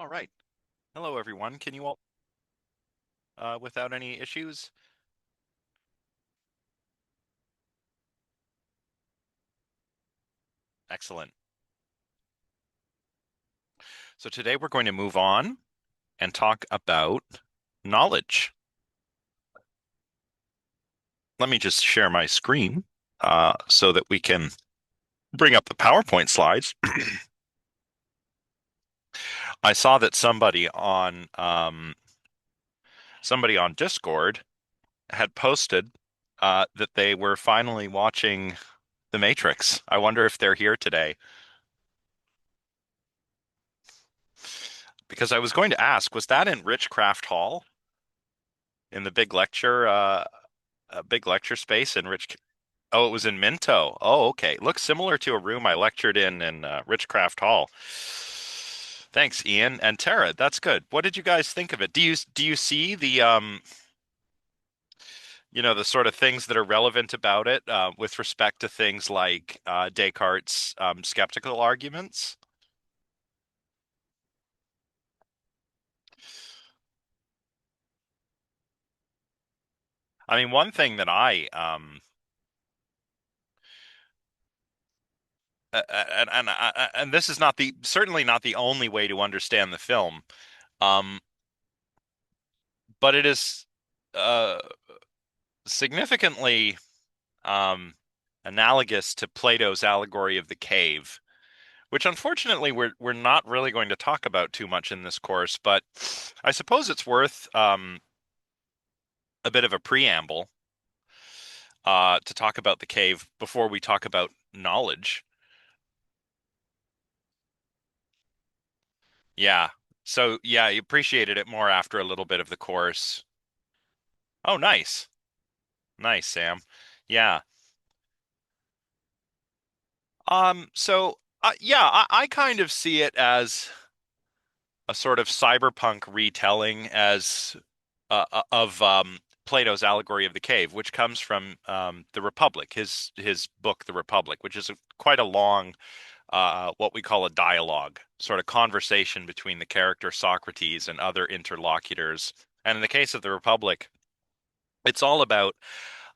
All right. Hello, everyone. Can you all, without any issues? Excellent. So today we're going to move on and talk about knowledge. Let me just share my screen so that we can bring up the PowerPoint slides. I saw that somebody on Discord had posted that they were finally watching The Matrix. I wonder if they're here today. Because I was going to ask, was that in Richcraft Hall in the big lecture space in Rich? Oh, it was in Minto. Oh, okay. Looks similar to a room I lectured in Richcraft Hall. Thanks, Ian and Tara. That's good. What did you guys think of it? Do you see the sort of things that are relevant about it with respect to things like Descartes' skeptical arguments? I mean, one thing that and this is not the certainly not the only way to understand the film, um, but it is uh, significantly um, analogous to Plato's allegory of the cave, which unfortunately we're not really going to talk about too much in this course, but I suppose it's worth a bit of a preamble to talk about the cave before we talk about knowledge. Yeah. So yeah, you appreciated it more after a little bit of the course. Oh, nice. Nice, Sam. Yeah. I kind of see it as a sort of cyberpunk retelling as of Plato's allegory of the cave, which comes from the Republic, his book, The Republic, which is quite a long, what we call a dialogue, sort of conversation between the character Socrates and other interlocutors. And in the case of the Republic, it's all about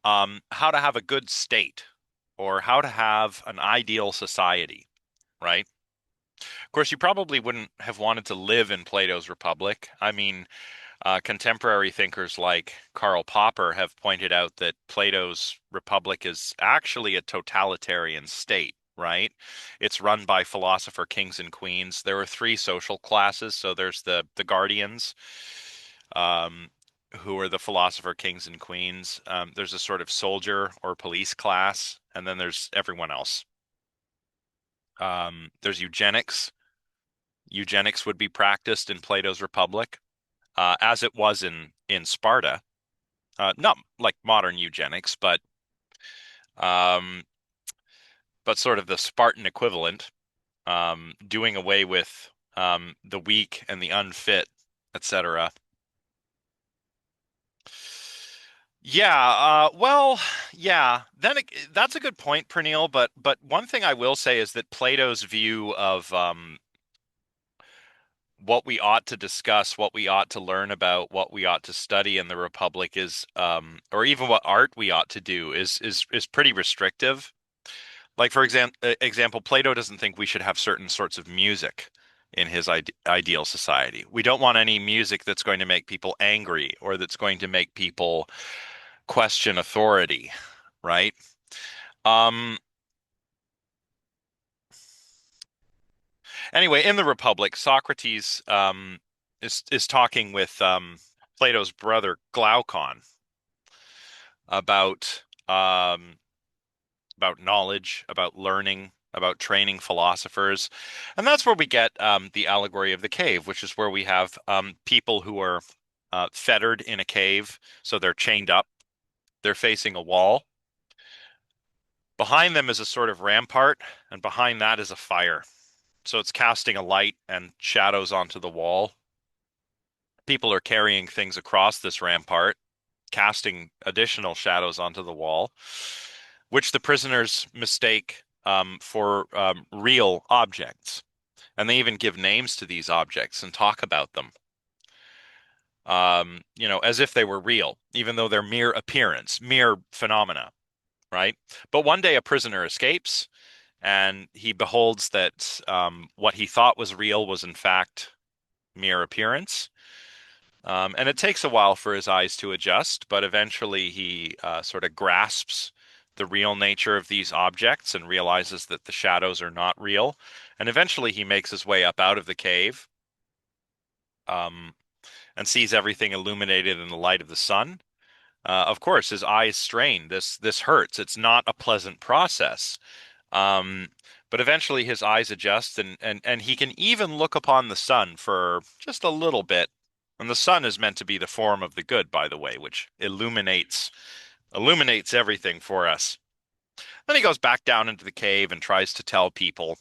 how to have a good state or how to have an ideal society, right? Of course, you probably wouldn't have wanted to live in Plato's Republic. I mean, contemporary thinkers like Karl Popper have pointed out that Plato's Republic is actually a totalitarian state, right? It's run by philosopher kings and queens. There are three social classes. So there's the guardians, um, who are the philosopher kings and queens. There's a sort of soldier or police class, and then there's everyone else. There's eugenics. Eugenics would be practiced in Plato's Republic, as it was in Sparta. Not like modern eugenics, um, but sort of the Spartan equivalent, doing away with the weak and the unfit, etc. Yeah, well, yeah. That's a good point, Pernille. But one thing I will say is that Plato's view of what we ought to discuss, what we ought to learn about, what we ought to study in the Republic is, or even what art we ought to do is pretty restrictive. Like for example, Plato doesn't think we should have certain sorts of music in his ideal society. We don't want any music that's going to make people angry or that's going to make people question authority, right? Um, anyway, in the Republic, Socrates is talking with Plato's brother Glaucon about about knowledge, about learning, about training philosophers. And that's where we get the allegory of the cave, which is where we have people who are fettered in a cave. So they're chained up, they're facing a wall. Behind them is a sort of rampart, and behind that is a fire. So it's casting a light and shadows onto the wall. People are carrying things across this rampart, casting additional shadows onto the wall, which the prisoners mistake for real objects. And they even give names to these objects and talk about them, as if they were real, even though they're mere appearance, mere phenomena, right? But one day a prisoner escapes and he beholds that what he thought was real was in fact mere appearance. And it takes a while for his eyes to adjust, but eventually he sort of grasps the real nature of these objects and realizes that the shadows are not real. And eventually he makes his way up out of the cave, um, and sees everything illuminated in the light of the sun. Of course, his eyes strain. This hurts. It's not a pleasant process. Um, but eventually his eyes adjust and he can even look upon the sun for just a little bit. And the sun is meant to be the form of the good, by the way, which illuminates everything for us. Then he goes back down into the cave and tries to tell people,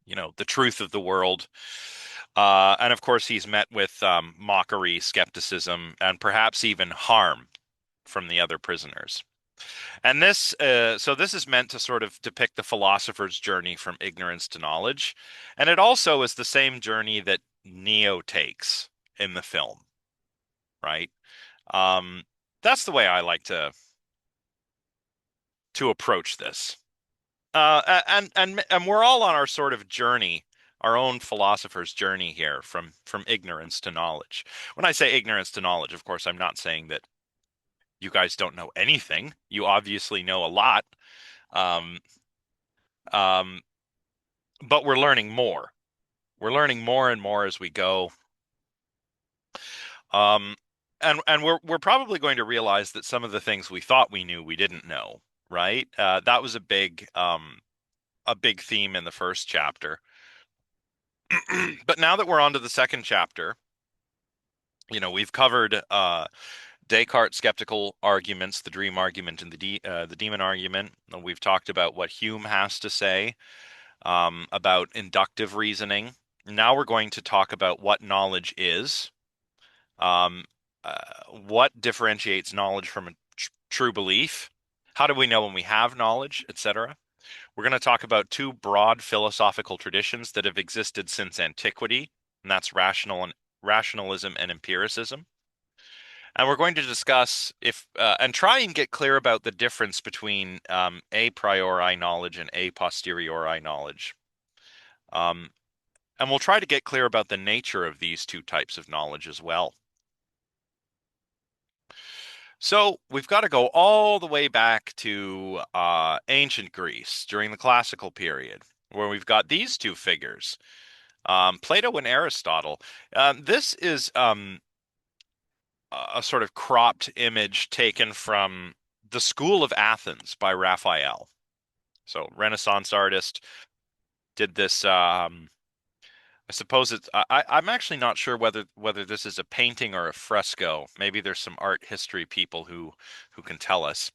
the truth of the world. And of course, he's met with mockery, skepticism, and perhaps even harm from the other prisoners. And this is meant to sort of depict the philosopher's journey from ignorance to knowledge. And it also is the same journey that Neo takes in the film, right? Um, that's the way I like to approach this. And we're all on our sort of journey, our own philosopher's journey here from ignorance to knowledge. When I say ignorance to knowledge, of course, I'm not saying that you guys don't know anything. You obviously know a lot. Um, um, but we're learning more. We're learning more and more as we go. Um, and we're probably going to realize that some of the things we thought we knew we didn't know, right? That was a big theme in the first chapter. But now that we're on to the second chapter, we've covered Descartes' skeptical arguments, the dream argument and the demon argument. We've talked about what Hume has to say about inductive reasoning. Now we're going to talk about what knowledge is, um, what differentiates knowledge from a true belief, how do we know when we have knowledge, etc. We're going to talk about two broad philosophical traditions that have existed since antiquity, and that's rationalism and empiricism. And we're going to discuss if and try and get clear about the difference between a priori knowledge and a posteriori knowledge. Um, and we'll try to get clear about the nature of these two types of knowledge as well. So we've got to go all the way back to ancient Greece during the classical period, where we've got these two figures, Plato and Aristotle. This is a sort of cropped image taken from the School of Athens by Raphael. So Renaissance artist did this. I suppose I'm actually not sure whether this is a painting or a fresco. Maybe there's some art history people who can tell us.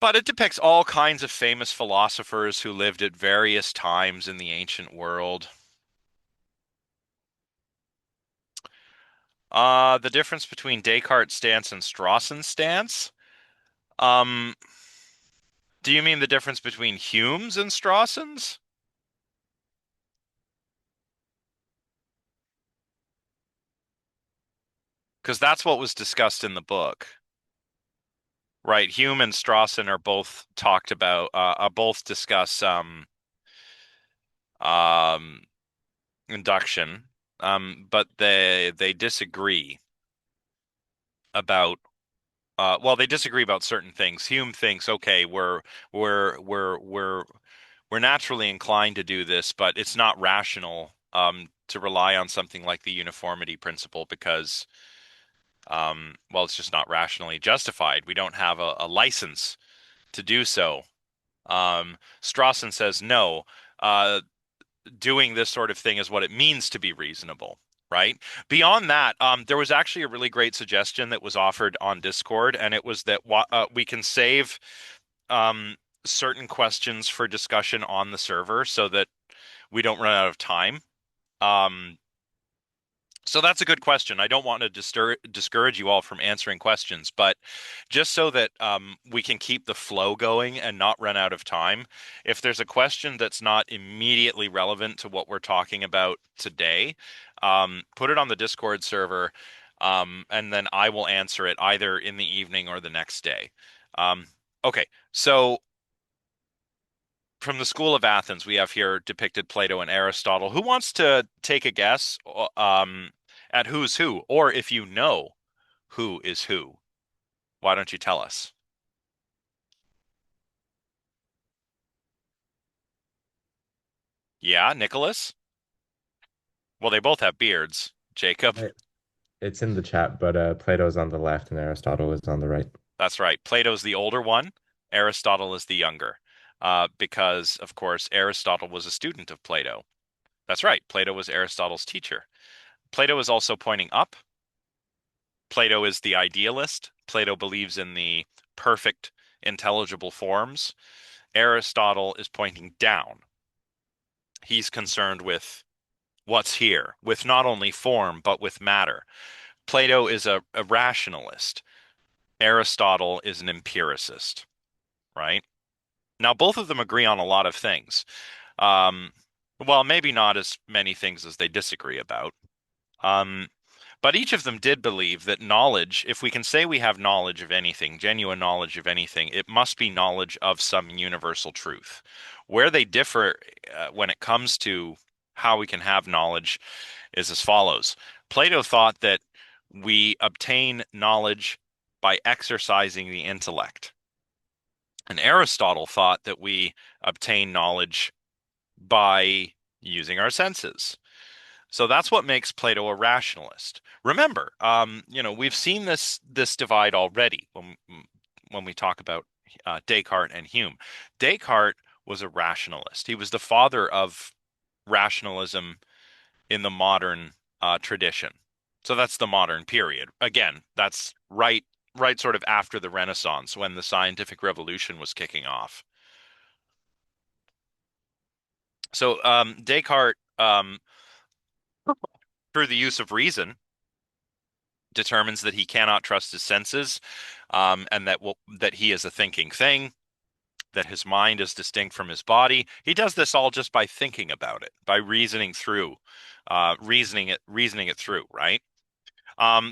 But it depicts all kinds of famous philosophers who lived at various times in the ancient world. The difference between Descartes' stance and Strawson's stance. Um, do you mean the difference between Hume's and Strawson's? Because that's what was discussed in the book. Right, Hume and Strawson are both talked about, both discuss um, induction, but they disagree about they disagree about certain things. Hume thinks, okay, we're we're we're we're naturally inclined to do this, but it's not rational to rely on something like the uniformity principle because it's just not rationally justified. We don't have a license to do so. Strawson says no. Doing this sort of thing is what it means to be reasonable, right? Beyond that, there was actually a really great suggestion that was offered on Discord, and it was that we can save um, certain questions for discussion on the server so that we don't run out of time. Um, So that's a good question. I don't want to discourage you all from answering questions, but just so that we can keep the flow going and not run out of time, if there's a question that's not immediately relevant to what we're talking about today, put it on the Discord server, and then I will answer it either in the evening or the next day. Um, okay, so from the School of Athens, we have here depicted Plato and Aristotle. Who wants to take a guess at who's who? Or if you know who is who, why don't you tell us? Yeah, Nicholas? Well, they both have beards. Jacob? Right. It's in the chat, but Plato's on the left and Aristotle is on the right. That's right. Plato's the older one, Aristotle is the younger. Because, of course, Aristotle was a student of Plato. That's right. Plato was Aristotle's teacher. Plato is also pointing up. Plato is the idealist. Plato believes in the perfect, intelligible forms. Aristotle is pointing down. He's concerned with what's here, with not only form, but with matter. Plato is a rationalist. Aristotle is an empiricist, right? Now, both of them agree on a lot of things. Um, well, maybe not as many things as they disagree about. Um, but each of them did believe that knowledge, if we can say we have knowledge of anything, genuine knowledge of anything, it must be knowledge of some universal truth. Where they differ when it comes to how we can have knowledge is as follows. Plato thought that we obtain knowledge by exercising the intellect. And Aristotle thought that we obtain knowledge by using our senses. So that's what makes Plato a rationalist. Remember, we've seen this divide already when we talk about Descartes and Hume. Descartes was a rationalist. He was the father of rationalism in the modern tradition. So that's the modern period. Again, that's right sort of after the Renaissance when the scientific revolution was kicking off. So Descartes, through the use of reason, determines that he cannot trust his senses, and that he is a thinking thing, that his mind is distinct from his body. He does this all just by thinking about it, by reasoning it through, right?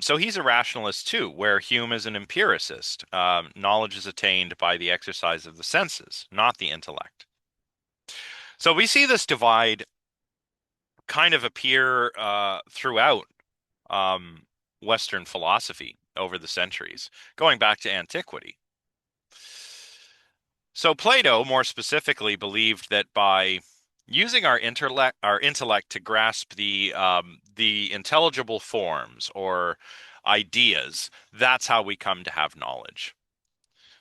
So he's a rationalist too, where Hume is an empiricist. Knowledge is attained by the exercise of the senses, not the intellect. So we see this divide kind of appear throughout um, Western philosophy over the centuries, going back to antiquity. So Plato, more specifically, believed that by using our intellect to grasp the intelligible forms or ideas, that's how we come to have knowledge.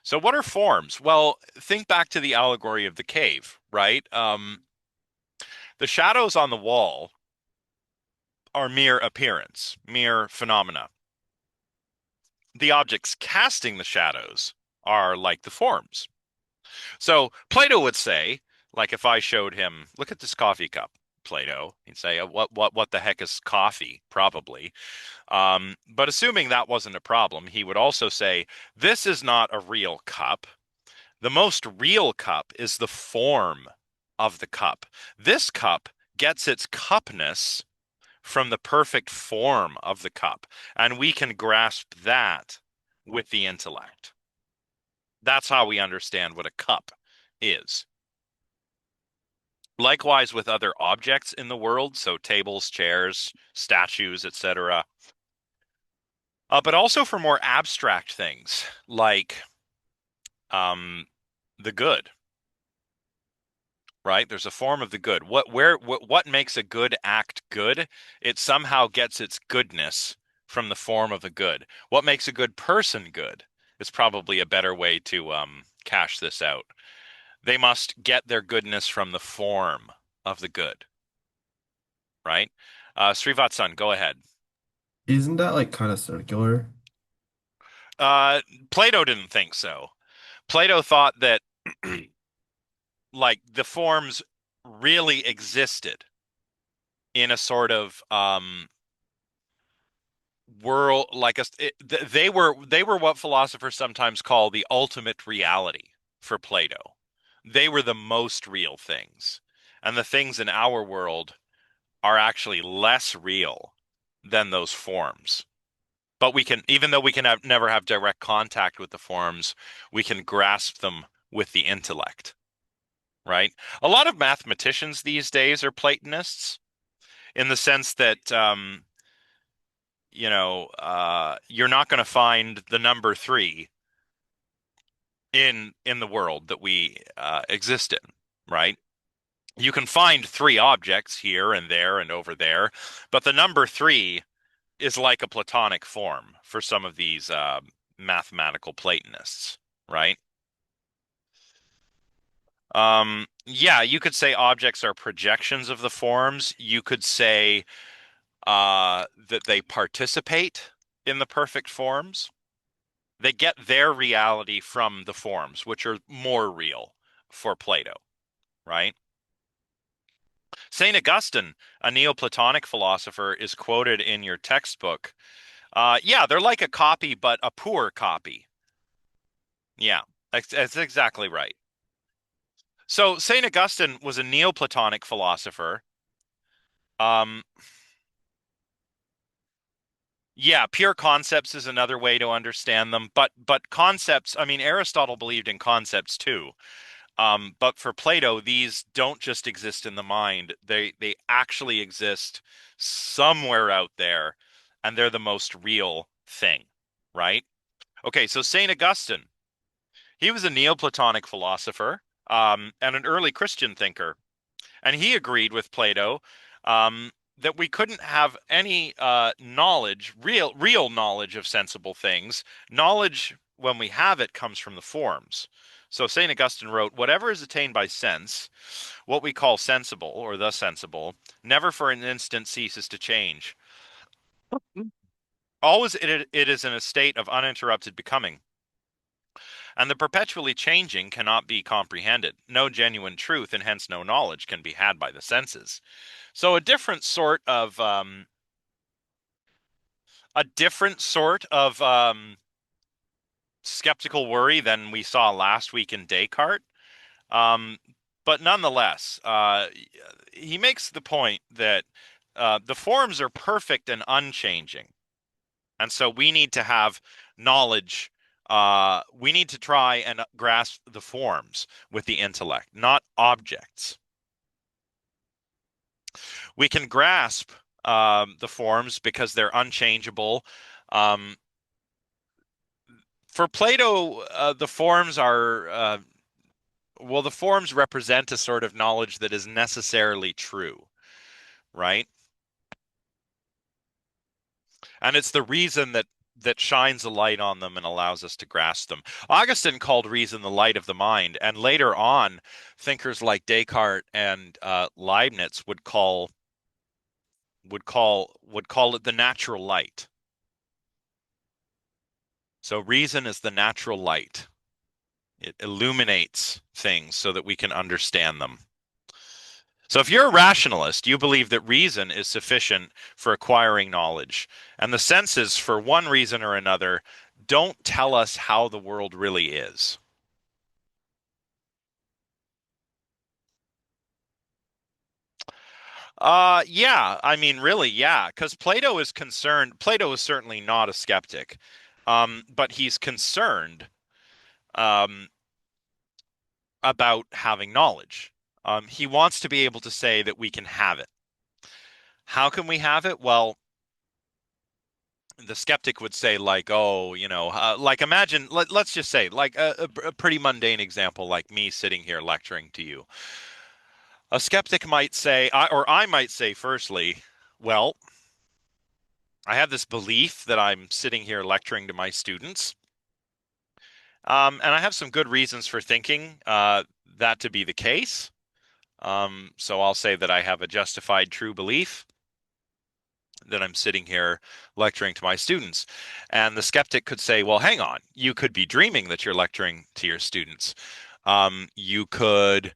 So what are forms? Well, think back to the allegory of the cave, right? The shadows on the wall are mere appearance, mere phenomena. The objects casting the shadows are like the forms. So Plato would say, like if I showed him, look at this coffee cup, Plato, he'd say, what the heck is coffee? Probably. But assuming that wasn't a problem, he would also say, this is not a real cup. The most real cup is the form of the cup. This cup gets its cupness from the perfect form of the cup, and we can grasp that with the intellect. That's how we understand what a cup is. Likewise with other objects in the world, so tables, chairs, statues, etc. But also for more abstract things like um, the good, right? There's a form of the good. What makes a good act good? It somehow gets its goodness from the form of the good. What makes a good person good is probably a better way to cash this out. They must get their goodness from the form of the good, right? Srivatsan, go ahead. Isn't that like kind of circular? Uh, Plato didn't think so. Plato thought that like the forms really existed in a sort of world like us they were what philosophers sometimes call the ultimate reality for Plato. They were the most real things. And the things in our world are actually less real than those forms. But we can, even though we can never have direct contact with the forms, we can grasp them with the intellect, right? A lot of mathematicians these days are Platonists in the sense that, you're not going to find the number three in the world that we exist in, right? You can find three objects here and there and over there, but the number three is like a Platonic form for some of these mathematical Platonists, right? Yeah, you could say objects are projections of the forms. You could say that they participate in the perfect forms. They get their reality from the forms, which are more real for Plato, right? St. Augustine, a Neoplatonic philosopher, is quoted in your textbook. Yeah, they're like a copy, but a poor copy. Yeah, that's exactly right. So St. Augustine was a Neoplatonic philosopher. Um, yeah, pure concepts is another way to understand them, but concepts, I mean, Aristotle believed in concepts too. But for Plato, these don't just exist in the mind. They actually exist somewhere out there, and they're the most real thing, right? Okay, so St. Augustine, he was a Neoplatonic philosopher, and an early Christian thinker. And he agreed with Plato that we couldn't have any knowledge, real knowledge of sensible things. Knowledge, when we have it, comes from the forms. So St. Augustine wrote, whatever is attained by sense, what we call sensible or the sensible, never for an instant ceases to change. Always it is in a state of uninterrupted becoming. And the perpetually changing cannot be comprehended. No genuine truth, and hence no knowledge, can be had by the senses. So a different sort of skeptical worry than we saw last week in Descartes. Um, but nonetheless, he makes the point that the forms are perfect and unchanging, and so we need to have knowledge. We need to try and grasp the forms with the intellect, not objects. We can grasp the forms because they're unchangeable. Um, for Plato, the forms are, well, the forms represent a sort of knowledge that is necessarily true, right? And it's the reason that shines a light on them and allows us to grasp them. Augustine called reason the light of the mind, and later on, thinkers like Descartes and Leibniz would call it the natural light. So reason is the natural light. It illuminates things so that we can understand them. So if you're a rationalist, you believe that reason is sufficient for acquiring knowledge, and the senses, for one reason or another, don't tell us how the world really is. Yeah, I mean, really, yeah, because Plato is concerned. Plato is certainly not a skeptic, but he's concerned um, about having knowledge. He wants to be able to say that we can have it. How can we have it? Well, the skeptic would say, like, oh, like imagine, let's just say, like a pretty mundane example, like me sitting here lecturing to you. A skeptic might say, or I might say, firstly, well, I have this belief that I'm sitting here lecturing to my students, and I have some good reasons for thinking that to be the case. So I'll say that I have a justified true belief that I'm sitting here lecturing to my students. And the skeptic could say, well, hang on, you could be dreaming that you're lecturing to your students. You could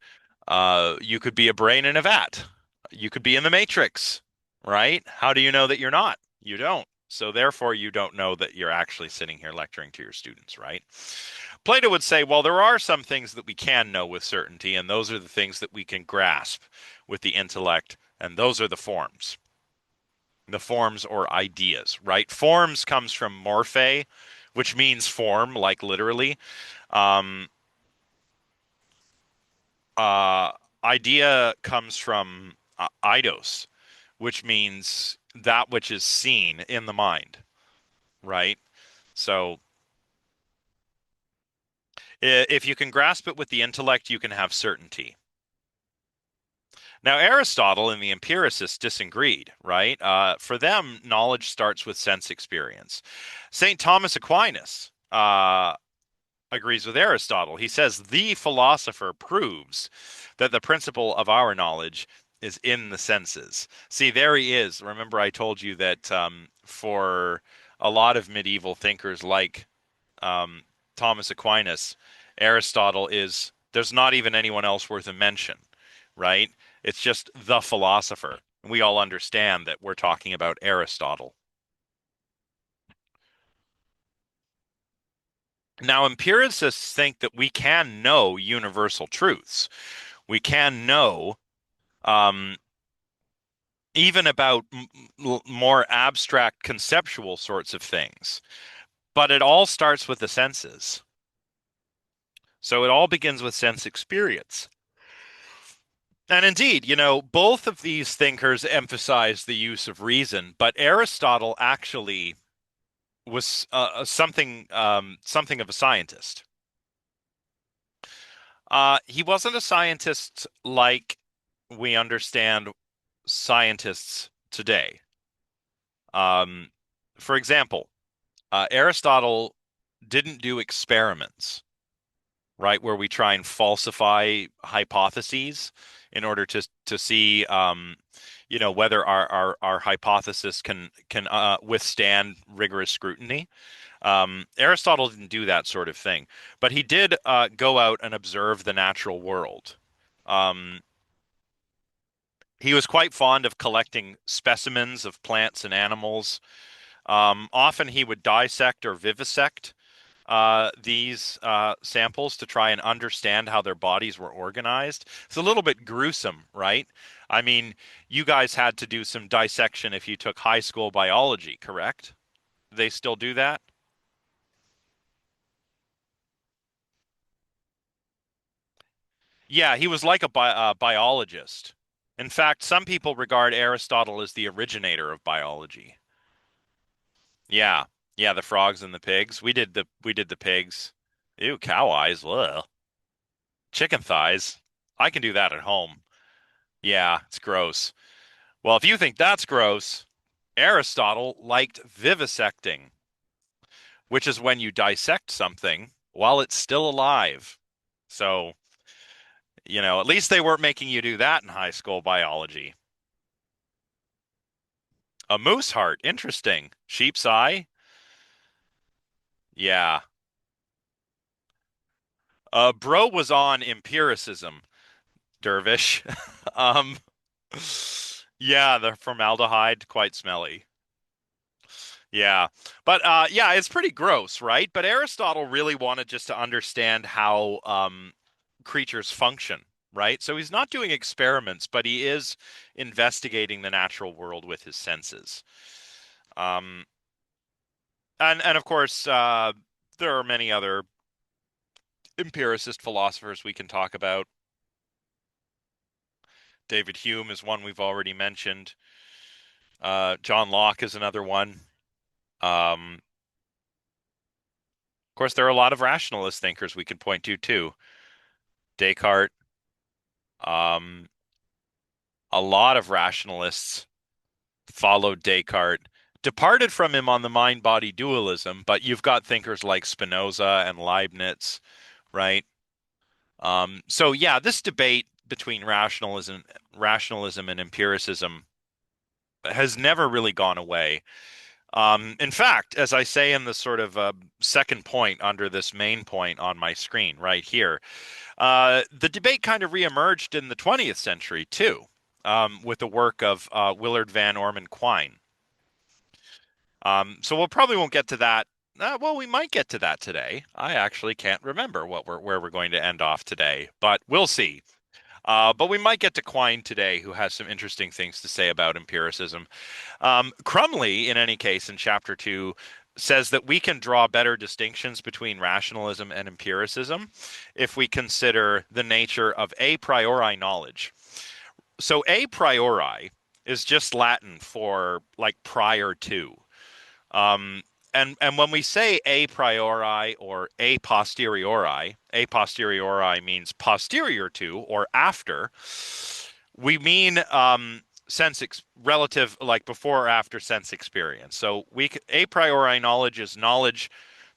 be a brain in a vat. You could be in the Matrix, right? How do you know that you're not? You don't. So therefore, you don't know that you're actually sitting here lecturing to your students, right? Plato would say, well, there are some things that we can know with certainty, and those are the things that we can grasp with the intellect, and those are the forms. The forms or ideas, right? Forms comes from morphe, which means form, like literally. Um, uh, idea comes from eidos, which means that which is seen in the mind, right? So if you can grasp it with the intellect, you can have certainty. Now, Aristotle and the empiricists disagreed, right? For them, knowledge starts with sense experience. St. Thomas Aquinas agrees with Aristotle. He says the philosopher proves that the principle of our knowledge is in the senses. See, there he is. Remember, I told you that for a lot of medieval thinkers like um, Thomas Aquinas, Aristotle is, there's not even anyone else worth a mention, right? It's just the philosopher. We all understand that we're talking about Aristotle. Now, empiricists think that we can know universal truths. We can know um, even about more abstract conceptual sorts of things, but it all starts with the senses. So it all begins with sense experience. And indeed, both of these thinkers emphasize the use of reason, but Aristotle actually was something of a scientist. He wasn't a scientist like we understand scientists today. Um, for example, Aristotle didn't do experiments, right, where we try and falsify hypotheses in order to see, whether our hypothesis can withstand rigorous scrutiny. Aristotle didn't do that sort of thing, but he did go out and observe the natural world. Um, he was quite fond of collecting specimens of plants and animals. Often he would dissect or vivisect these samples to try and understand how their bodies were organized. It's a little bit gruesome, right? I mean, you guys had to do some dissection if you took high school biology, correct? They still do that? Yeah, he was like a biologist. In fact, some people regard Aristotle as the originator of biology. Yeah. Yeah, the frogs and the pigs. We did the pigs. Ew, cow eyes. Ugh. Chicken thighs. I can do that at home. Yeah, it's gross. Well, if you think that's gross, Aristotle liked vivisecting, which is when you dissect something while it's still alive. So, at least they weren't making you do that in high school biology. A moose heart, interesting. Sheep's eye? Yeah. Bro was on empiricism, Dervish. Um, yeah, the formaldehyde, quite smelly. Yeah. But yeah, it's pretty gross, right? But Aristotle really wanted just to understand how creatures function, right? So he's not doing experiments, but he is investigating the natural world with his senses. Um, and of course, there are many other empiricist philosophers we can talk about. David Hume is one we've already mentioned. John Locke is another one. Of course, there are a lot of rationalist thinkers we can point to too. Descartes. Um, a lot of rationalists followed Descartes, departed from him on the mind-body dualism, but you've got thinkers like Spinoza and Leibniz, right? So yeah, this debate between rationalism and empiricism has never really gone away. In fact, as I say in the sort of second point under this main point on my screen right here, the debate kind of reemerged in the 20th century too, with the work of Willard Van Orman Quine. So we'll probably won't get to that. Well, we might get to that today. I actually can't remember where we're going to end off today, but we'll see. But we might get to Quine today, who has some interesting things to say about empiricism. Crumley, in any case, in chapter two, says that we can draw better distinctions between rationalism and empiricism if we consider the nature of a priori knowledge. So a priori is just Latin for like prior to. Um, and when we say a priori or a posteriori means posterior to or after. We mean relative, like before or after sense experience. So a priori knowledge is knowledge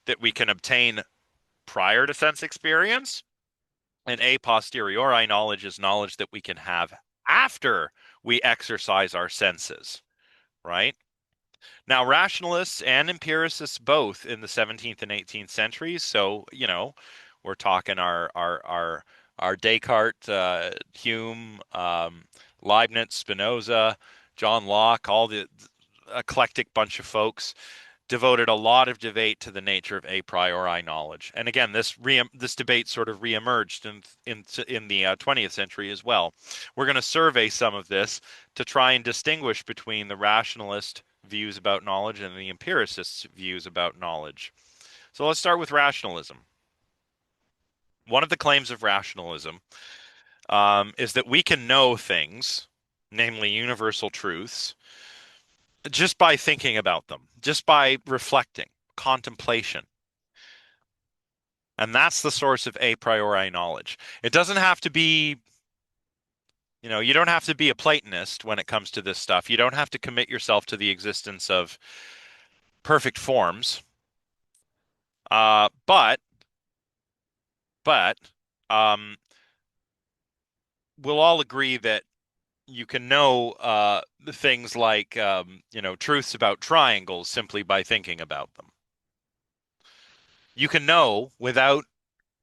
that we can obtain prior to sense experience, and a posteriori knowledge is knowledge that we can have after we exercise our senses, right? Now, rationalists and empiricists both in the 17th and 18th centuries. So, we're talking our Descartes, Hume, Leibniz, Spinoza, John Locke, all the eclectic bunch of folks devoted a lot of debate to the nature of a priori knowledge. And again, this debate sort of reemerged in the 20th century as well. We're going to survey some of this to try and distinguish between the rationalist views about knowledge and the empiricists' views about knowledge. So let's start with rationalism. One of the claims of rationalism is that we can know things, namely universal truths, just by thinking about them, just by reflecting, contemplation. And that's the source of a priori knowledge. It doesn't have to be, you don't have to be a Platonist when it comes to this stuff. You don't have to commit yourself to the existence of perfect forms. But um, we'll all agree that you can know things like, truths about triangles simply by thinking about them. You can know without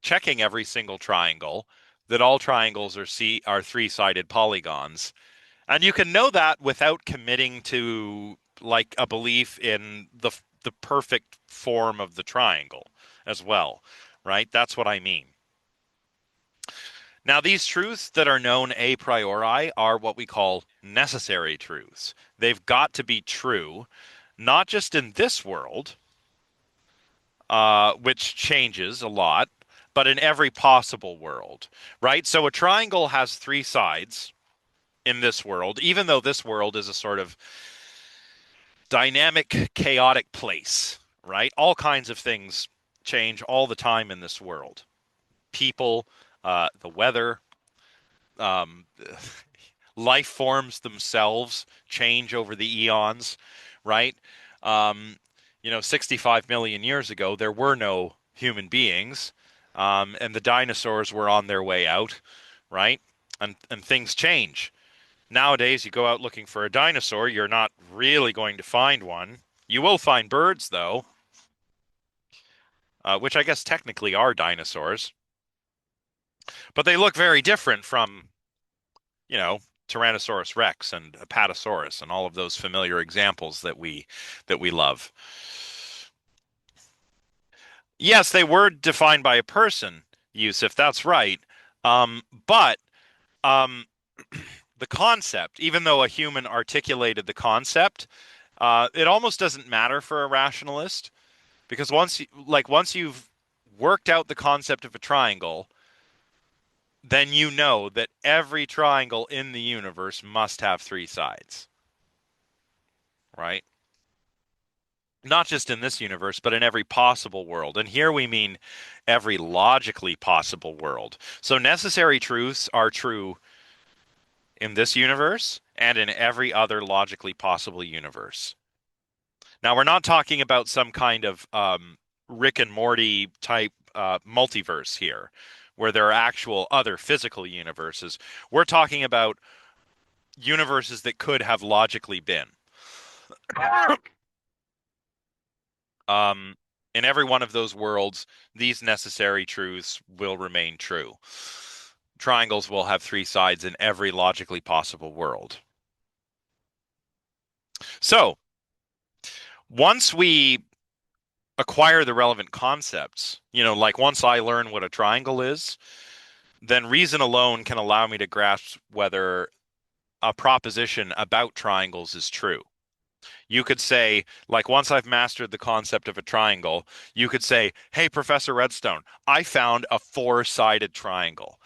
checking every single triangle that all triangles are three-sided polygons. And you can know that without committing to like a belief in the perfect form of the triangle as well, right? That's what I mean. Now, these truths that are known a priori are what we call necessary truths. They've got to be true, not just in this world, which changes a lot, but in every possible world, right? So a triangle has three sides in this world, even though this world is a sort of dynamic, chaotic place, right? All kinds of things change all the time in this world. People, the weather, um, life forms themselves change over the eons, right? Um, 65 million years ago, there were no human beings, and the dinosaurs were on their way out, right? And things change. Nowadays, you go out looking for a dinosaur, you're not really going to find one. You will find birds, though, which I guess technically are dinosaurs, but they look very different from, you know, Tyrannosaurus Rex and Apatosaurus and all of those familiar examples that we love. Yes, they were defined by a person, Yusuf, that's right. But um, the concept, even though a human articulated the concept, it almost doesn't matter for a rationalist because once you've worked out the concept of a triangle, then you know that every triangle in the universe must have three sides, right? Not just in this universe, but in every possible world. And here we mean every logically possible world. So necessary truths are true in this universe and in every other logically possible universe. Now, we're not talking about some kind of Rick and Morty type multiverse here, where there are actual other physical universes. We're talking about universes that could have logically been. Um, in every one of those worlds, these necessary truths will remain true. Triangles will have three sides in every logically possible world. So, Once we acquire the relevant concepts, like once I learn what a triangle is, then reason alone can allow me to grasp whether a proposition about triangles is true. You could say, like, once I've mastered the concept of a triangle, you could say, hey, Professor Redstone, I found a four-sided triangle.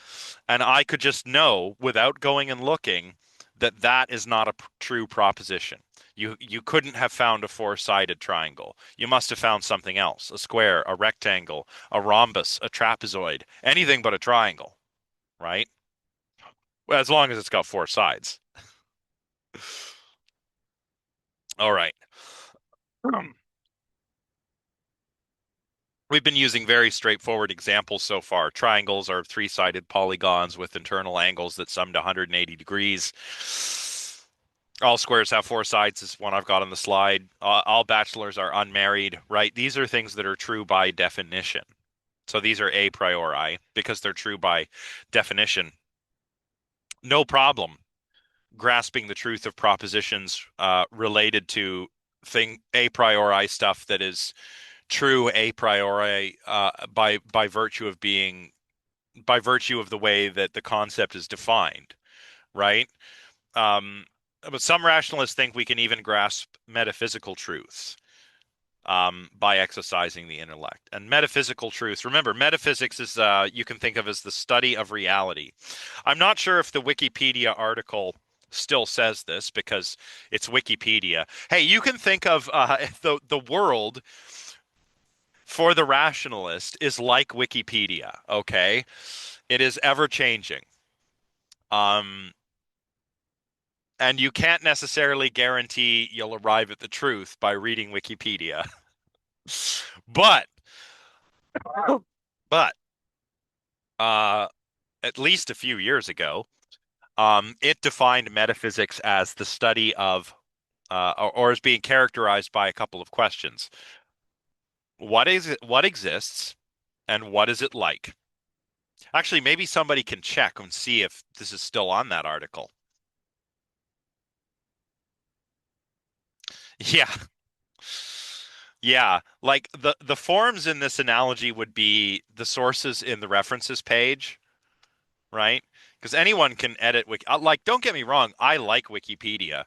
And I could just know without going and looking that that is not a true proposition. You couldn't have found a four-sided triangle. You must have found something else, a square, a rectangle, a rhombus, a trapezoid, anything but a triangle, right? Well, as long as it's got four sides. All right. We've been using very straightforward examples so far. Triangles are three-sided polygons with internal angles that sum to 180 degrees. All squares have four sides, is one I've got on the slide. All bachelors are unmarried, right? These are things that are true by definition. So these are a priori because they're true by definition. No problem grasping the truth of propositions related to thing a priori stuff that is true a priori by virtue of being by virtue of the way that the concept is defined, right? Um, but some rationalists think we can even grasp metaphysical truths by exercising the intellect. And metaphysical truths, remember, metaphysics is you can think of as the study of reality. I'm not sure if the Wikipedia article still says this because it's Wikipedia. Hey, you can think of the world for the rationalist is like Wikipedia, okay? It is ever changing. Um, and you can't necessarily guarantee you'll arrive at the truth by reading Wikipedia. But, but, uh, at least a few years ago, it defined metaphysics as the study of, or as being characterized by a couple of questions. What is it? What exists, and what is it like? Actually, maybe somebody can check and see if this is still on that article. Yeah, yeah. Like the forms in this analogy would be the sources in the references page, right? Because anyone can edit Wiki. Like, don't get me wrong, I like Wikipedia.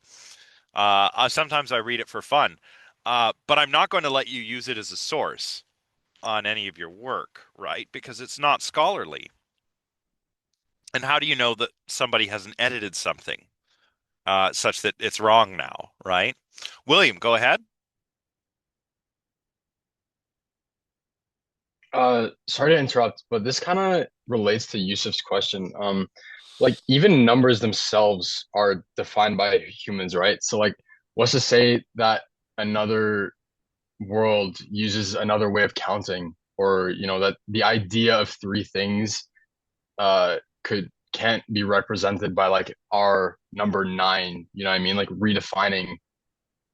Sometimes I read it for fun, but I'm not going to let you use it as a source on any of your work, right? Because it's not scholarly. And how do you know that somebody hasn't edited something such that it's wrong now, right? William, go ahead. Sorry to interrupt, but this kind of relates to Yusuf's question. Like even numbers themselves are defined by humans, right? So like, what's to say that another world uses another way of counting, or that the idea of three things can't be represented by like our number nine, you know what I mean? Like redefining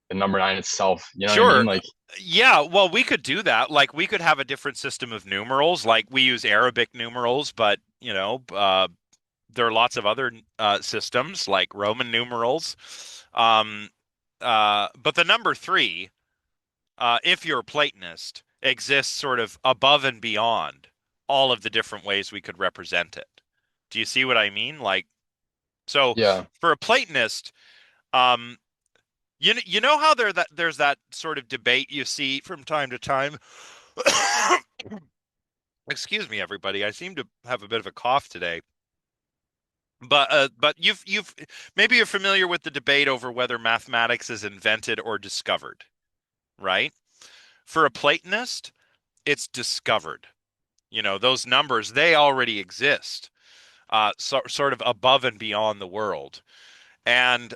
the number nine itself, you know what I mean? Sure. Like, Yeah, well, we could do that. Like, we could have a different system of numerals. Like, we use Arabic numerals, but, there are lots of other systems, like Roman numerals. Um, but the number three, if you're a Platonist, exists sort of above and beyond all of the different ways we could represent it. Do you see what I mean? Like, so yeah, for a Platonist, um, you know how there's that sort of debate you see from time to time. Excuse me, everybody. I seem to have a bit of a cough today. But you've maybe you're familiar with the debate over whether mathematics is invented or discovered, right? For a Platonist, it's discovered. Those numbers, they already exist, sort of above and beyond the world. And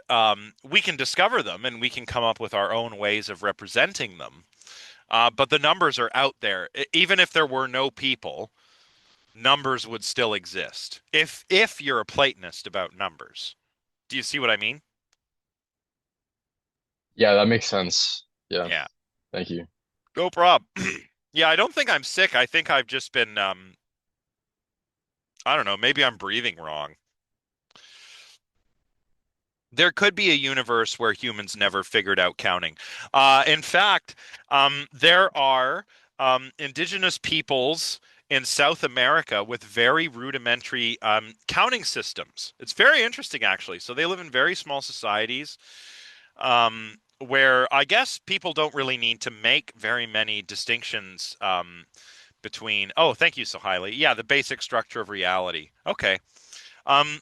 we can discover them and we can come up with our own ways of representing them. But the numbers are out there. Even if there were no people, numbers would still exist. If you're a Platonist about numbers. Do you see what I mean? yeah, that makes sense. Yeah, Yeah. thank you. No problem. Yeah, I don't think I'm sick. I think I've just been I don't know, maybe I'm breathing wrong. There could be a universe where humans never figured out counting. In fact, there are indigenous peoples in South America with very rudimentary counting systems. It's very interesting, actually. So they live in very small societies where I guess people don't really need to make very many distinctions between, oh, thank you so highly. Yeah, the basic structure of reality. Okay. Um,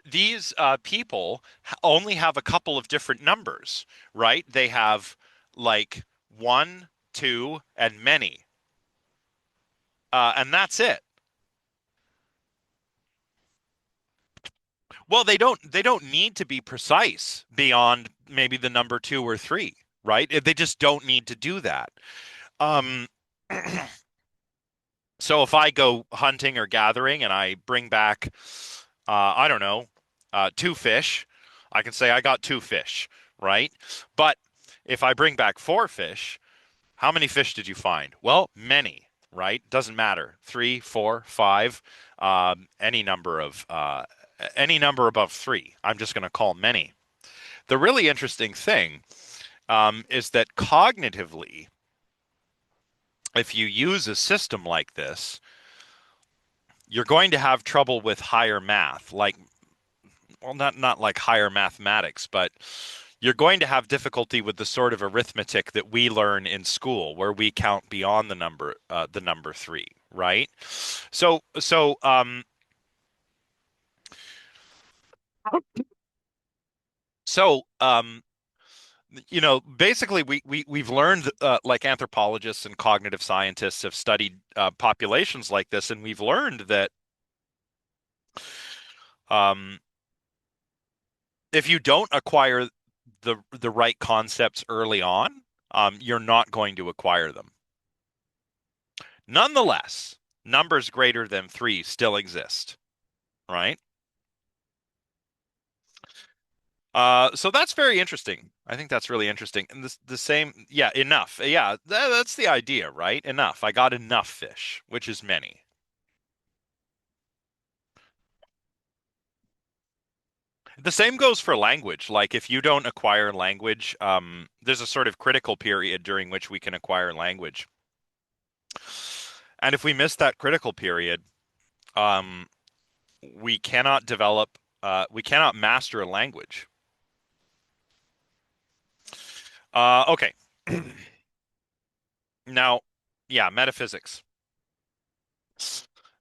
these people only have a couple of different numbers, right? They have like one, two, and many, and that's it. Well, they don't need to be precise beyond maybe the number two or three, right? They just don't need to do that. Um, so if I go hunting or gathering and I bring back, I don't know, two fish, I can say I got two fish, right? But if I bring back four fish, how many fish did you find? Well, many, right? Doesn't matter. Three, four, five, any number above three. I'm just going to call many. The really interesting thing is that cognitively, if you use a system like this, you're going to have trouble with higher math, like, well, not like higher mathematics, but you're going to have difficulty with the sort of arithmetic that we learn in school, where we count beyond the number three, right? So so basically we've learned, like anthropologists and cognitive scientists have studied populations like this, and we've learned that um, if you don't acquire the right concepts early on, you're not going to acquire them. Nonetheless, numbers greater than three still exist, right? So that's very interesting. I think that's really interesting. And the same, yeah, enough. Yeah, that's the idea, right? Enough. I got enough fish, which is many. The same goes for language. Like if you don't acquire language, there's a sort of critical period during which we can acquire language. And if we miss that critical period, um, we cannot we cannot master a language. Okay. Now, yeah, metaphysics.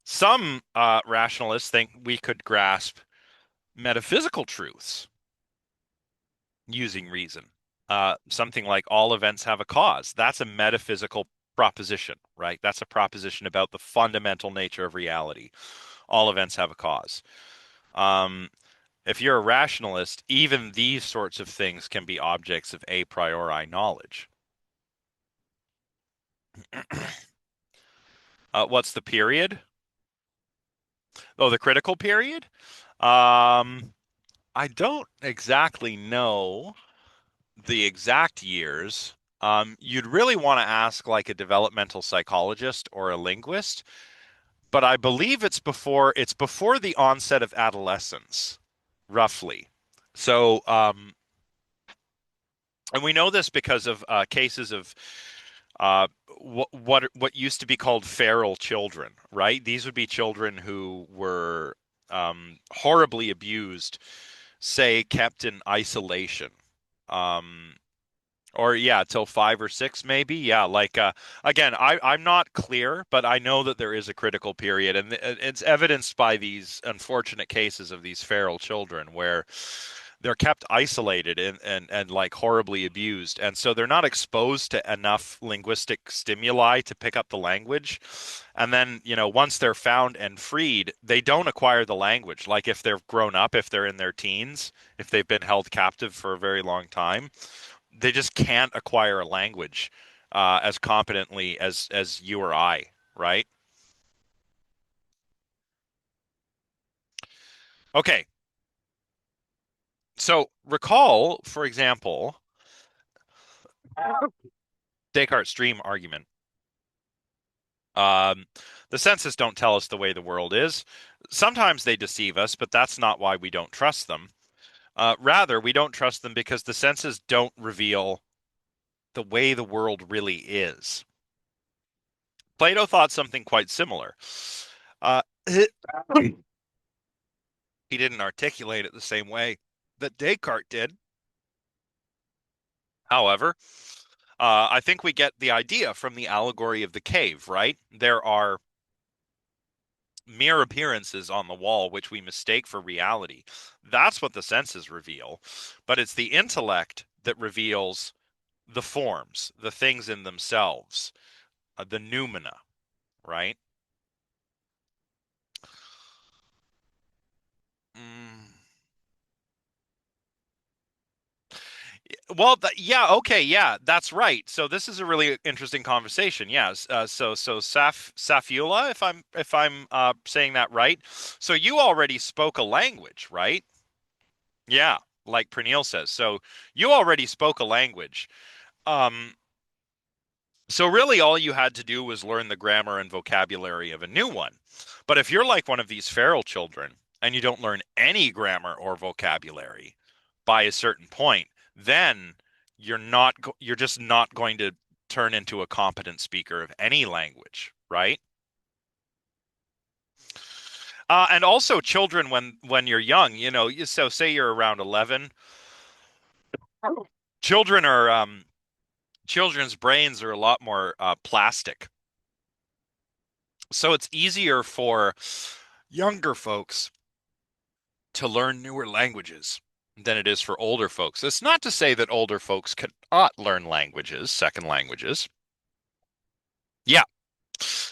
Some rationalists think we could grasp metaphysical truths using reason. Something like all events have a cause. That's a metaphysical proposition, right? That's a proposition about the fundamental nature of reality. All events have a cause. Um, if you're a rationalist, even these sorts of things can be objects of a priori knowledge. What's the period? Oh, the critical period? Um, I don't exactly know the exact years. You'd really want to ask like a developmental psychologist or a linguist, but I believe it's before the onset of adolescence, roughly. So, and we know this because of cases of uh, what used to be called feral children, right? These would be children who were horribly abused, say, kept in isolation. Um, or yeah, till five or six maybe. Yeah, like again, I'm not clear, but I know that there is a critical period, and it's evidenced by these unfortunate cases of these feral children where they're kept isolated and like horribly abused, and so they're not exposed to enough linguistic stimuli to pick up the language. And then, once they're found and freed, they don't acquire the language. Like if they're grown up, if they're in their teens, if they've been held captive for a very long time, they just can't acquire a language as competently as you or I, right? Okay, so recall, for example, Descartes' dream argument. Um, the senses don't tell us the way the world is. Sometimes they deceive us, but that's not why we don't trust them. Rather, we don't trust them because the senses don't reveal the way the world really is. Plato thought something quite similar. He didn't articulate it the same way that Descartes did. However, I think we get the idea from the allegory of the cave, right? There are mere appearances on the wall which we mistake for reality. That's what the senses reveal. But it's the intellect that reveals the forms, the things in themselves, the noumena, right? Mm. Well, yeah, okay, yeah, that's right. So this is a really interesting conversation. Yes. So Safula, if I'm saying that right. So you already spoke a language, right? Yeah, like Pernille says. So you already spoke a language. Um, so really all you had to do was learn the grammar and vocabulary of a new one. But if you're like one of these feral children and you don't learn any grammar or vocabulary by a certain point, then you're just not going to turn into a competent speaker of any language, right? And also children when you're young, so say you're around 11, children are children's brains are a lot more plastic. So it's easier for younger folks to learn newer languages than it is for older folks. It's not to say that older folks cannot learn languages, second languages. Yeah,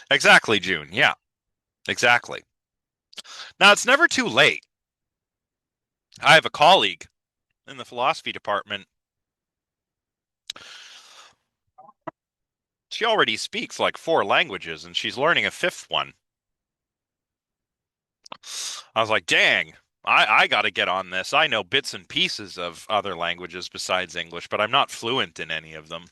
exactly, June. Yeah, exactly. Now, it's never too late. I have a colleague in the philosophy department. She already speaks like four languages and she's learning a fifth one. I was like, dang, I got to get on this. I know bits and pieces of other languages besides English, but I'm not fluent in any of them.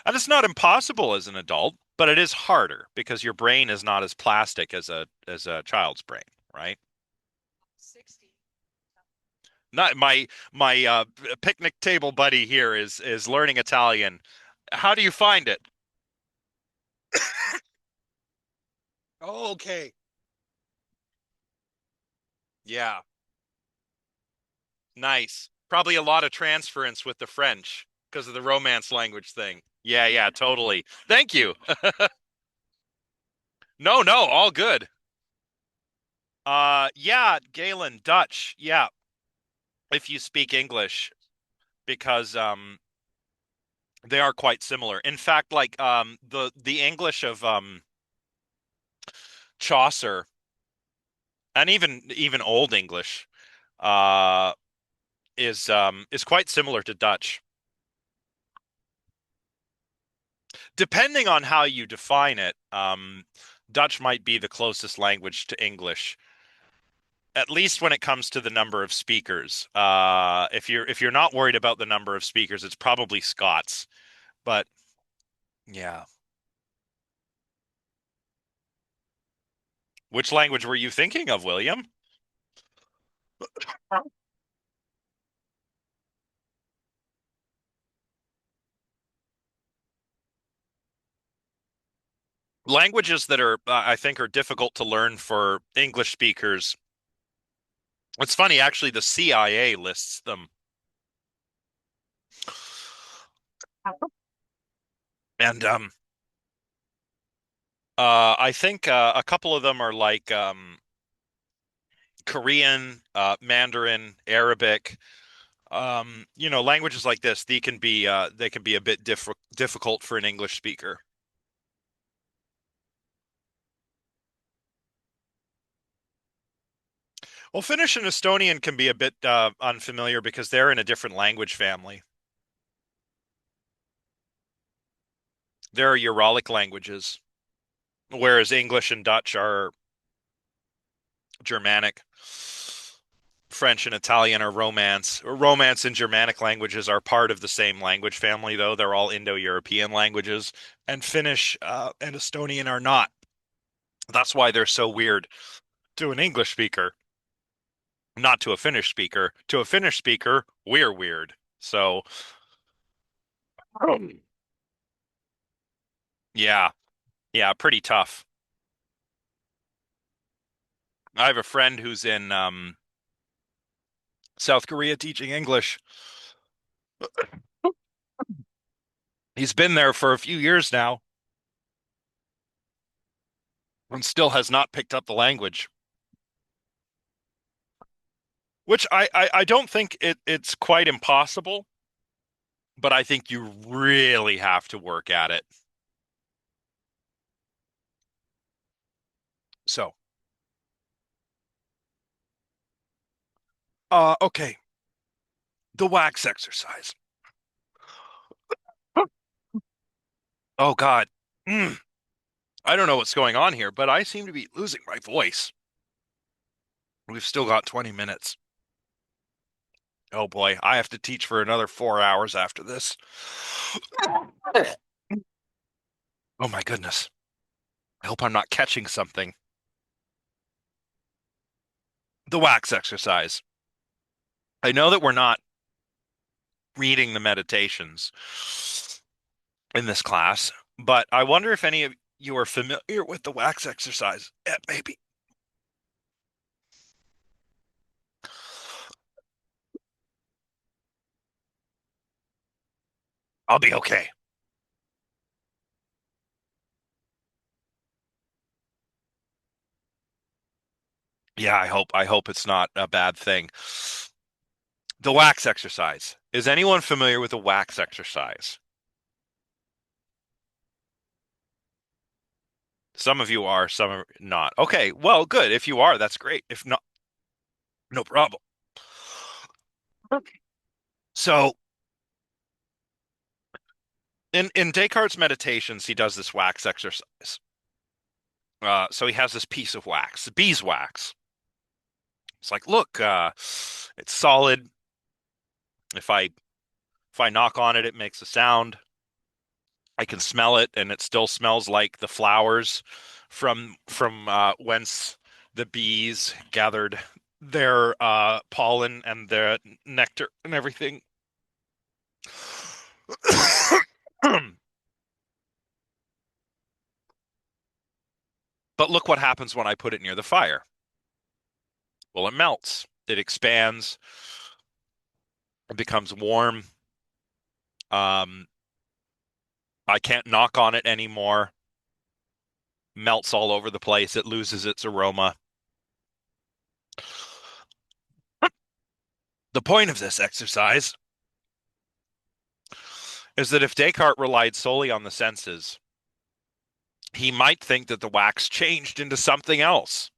And it's not impossible as an adult, but it is harder because your brain is not as plastic as a child's brain, right? Not my picnic table buddy here is learning Italian. How do you find it? Oh, okay. Yeah, nice. Probably a lot of transference with the French because of the Romance language thing. Yeah, yeah, totally. Thank you. No, no, all good. Yeah, Galen, Dutch. Yeah, if you speak English, because they are quite similar. In fact, like the English of Chaucer and even Old English uh is quite similar to Dutch. Depending on how you define it, Dutch might be the closest language to English, at least when it comes to the number of speakers. If you're not worried about the number of speakers, it's probably Scots. But yeah, which language were you thinking of, William? Languages that are, I think, are difficult to learn for English speakers. It's funny, actually, the CIA lists them. And I think a couple of them are like Korean, Mandarin, Arabic. Languages like this, they can be a bit difficult for an English speaker. Well, Finnish and Estonian can be a bit unfamiliar because they're in a different language family. They're Uralic languages, whereas English and Dutch are Germanic. French and Italian are Romance. Romance and Germanic languages are part of the same language family, though. They're all Indo-European languages, and Finnish and Estonian are not. That's why they're so weird to an English speaker, not to a Finnish speaker. To a Finnish speaker, we're weird. So, yeah, yeah, pretty tough. I have a friend who's in South Korea teaching English. He's been there for a few years now and still has not picked up the language, which I don't think it's quite impossible, but I think you really have to work at it. So, okay, the wax exercise. Oh God. Mm, I don't know what's going on here, but I seem to be losing my voice. We've still got 20 minutes. Oh boy, I have to teach for another 4 hours after this. Oh my goodness. I hope I'm not catching something. The wax exercise. I know that we're not reading the meditations in this class, but I wonder if any of you are familiar with the wax exercise. Maybe. I'll be okay. Yeah, I hope it's not a bad thing. The wax exercise. Is anyone familiar with the wax exercise? Some of you are, some are not. Okay, well, good. If you are, that's great. If not, no problem. So, in Descartes' meditations, he does this wax exercise. So he has this piece of wax, beeswax. It's like, look, it's solid. If I knock on it, it makes a sound. I can smell it, and it still smells like the flowers from whence the bees gathered their pollen and their nectar and everything. But look what happens when I put it near the fire. Well, it melts. It expands. It becomes warm. Um, I can't knock on it anymore. Melts all over the place. It loses its aroma. The point of this exercise is that if Descartes relied solely on the senses, he might think that the wax changed into something else.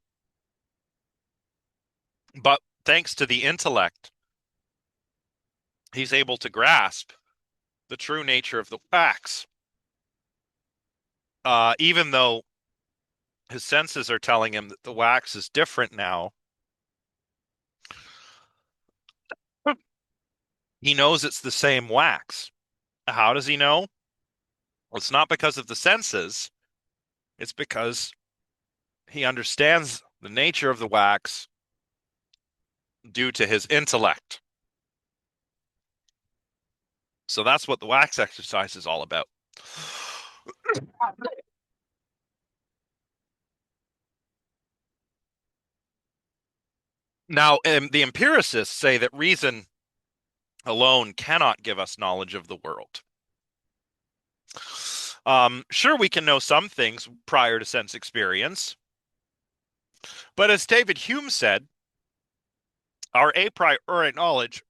But thanks to the intellect, he's able to grasp the true nature of the wax. Even though his senses are telling him that the wax is different now, he knows it's the same wax. How does he know? Well, it's not because of the senses. It's because he understands the nature of the wax due to his intellect. So that's what the wax exercise is all about. Now, the empiricists say that reason alone cannot give us knowledge of the world. Sure, we can know some things prior to sense experience, but as David Hume said, our a priori knowledge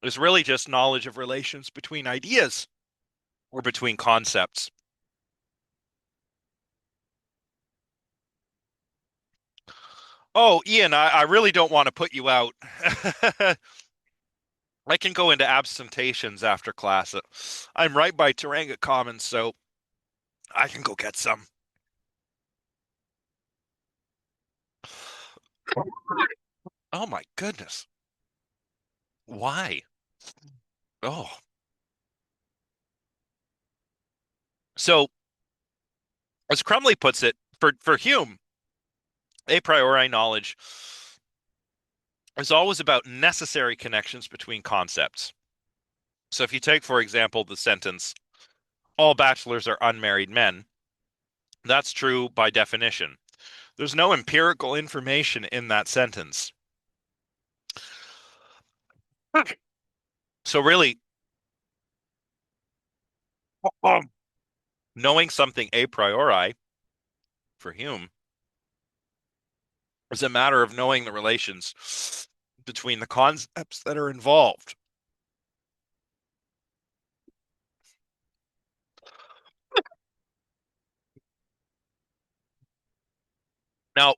is really just knowledge of relations between ideas or between concepts. Oh, Ian, I really don't want to put you out. I can go into absentations after class. I'm right by Taranga Commons, so I can go get some. Oh my goodness. Why? Oh. So, as Crumley puts it, for Hume, a priori knowledge is always about necessary connections between concepts. So if you take, for example, the sentence, all bachelors are unmarried men, that's true by definition. There's no empirical information in that sentence. So really, knowing something a priori for Hume is a matter of knowing the relations between the concepts that are involved. Now,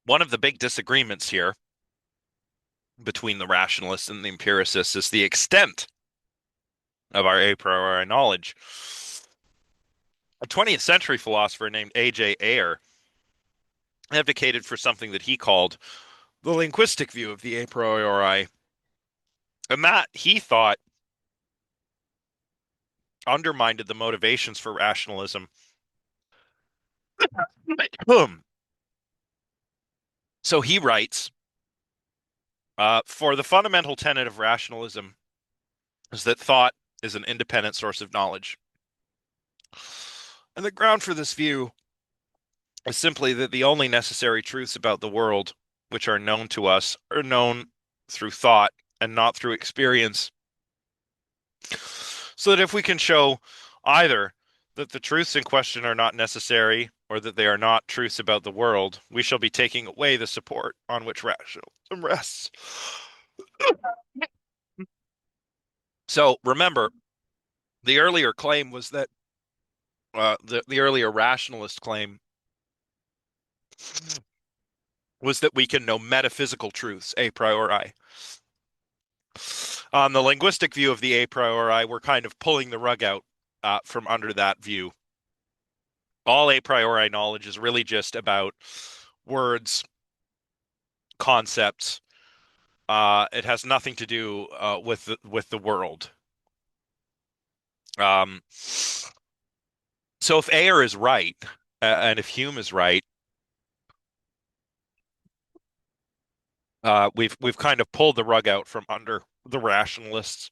one of the big disagreements here between the rationalists and the empiricists is the extent of our a priori knowledge. A 20th century philosopher named A.J. Ayer advocated for something that he called the linguistic view of the a priori, and that he thought undermined the motivations for rationalism. So he writes, for the fundamental tenet of rationalism is that thought is an independent source of knowledge. And the ground for this view is simply that the only necessary truths about the world which are known to us are known through thought and not through experience. So that if we can show either that the truths in question are not necessary or that they are not truths about the world, we shall be taking away the support on which rationalism rests. So remember, the earlier claim was that the earlier rationalist claim was that we can know metaphysical truths a priori. On the linguistic view of the a priori, we're kind of pulling the rug out from under that view. All a priori knowledge is really just about words, concepts. It has nothing to do with the world. Um, so if Ayer is right, and if Hume is right, we've kind of pulled the rug out from under the rationalists.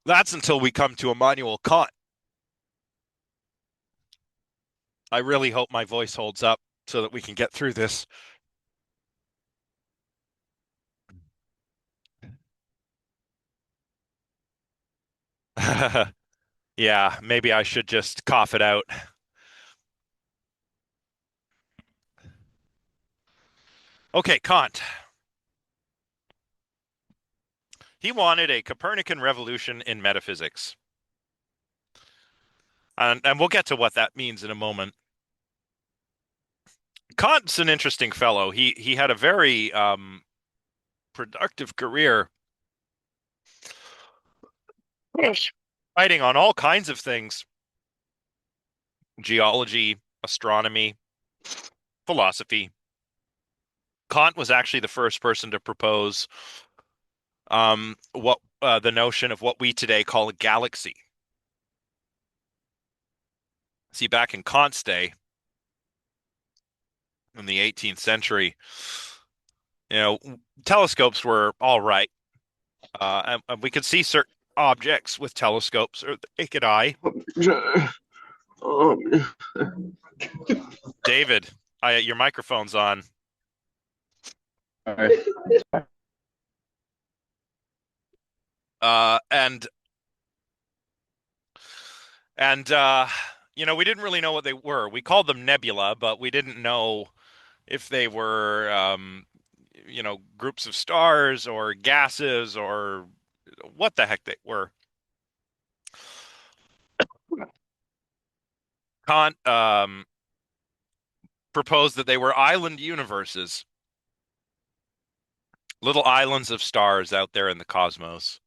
That's until we come to Immanuel Kant. I really hope my voice holds up so that we can get through this. Yeah, maybe I should just cough it out. Okay, Kant. He wanted a Copernican revolution in metaphysics. And we'll get to what that means in a moment. Kant's an interesting fellow. He had a very productive career writing on all kinds of things: geology, astronomy, philosophy. Kant was actually the first person to propose what the notion of what we today call a galaxy. See, back in Kant's day, in the 18th century, you know, telescopes were all right, and we could see certain objects with telescopes or the naked eye. Um, David, your microphone's on. Sorry. Uh, and and we didn't really know what they were. We called them nebula, but we didn't know if they were groups of stars or gases or what the heck they were. Kant proposed that they were island universes, little islands of stars out there in the cosmos.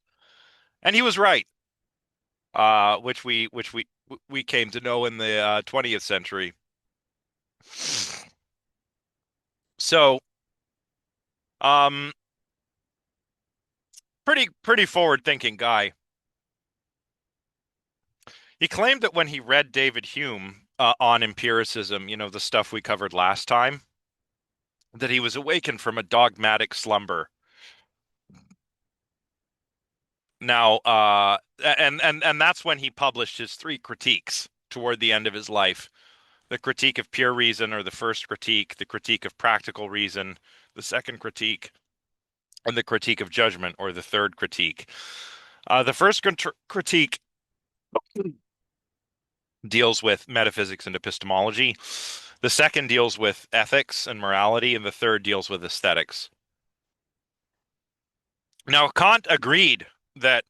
And he was right. Which we we came to know in the 20th century. So, um, pretty forward-thinking guy. He claimed that when he read David Hume on empiricism, the stuff we covered last time, that he was awakened from a dogmatic slumber. Now, and that's when he published his three critiques toward the end of his life. The critique of pure reason, or the first critique, the critique of practical reason, the second critique, and the critique of judgment, or the third critique. The first critique deals with metaphysics and epistemology. The second deals with ethics and morality, and the third deals with aesthetics. Now, Kant agreed that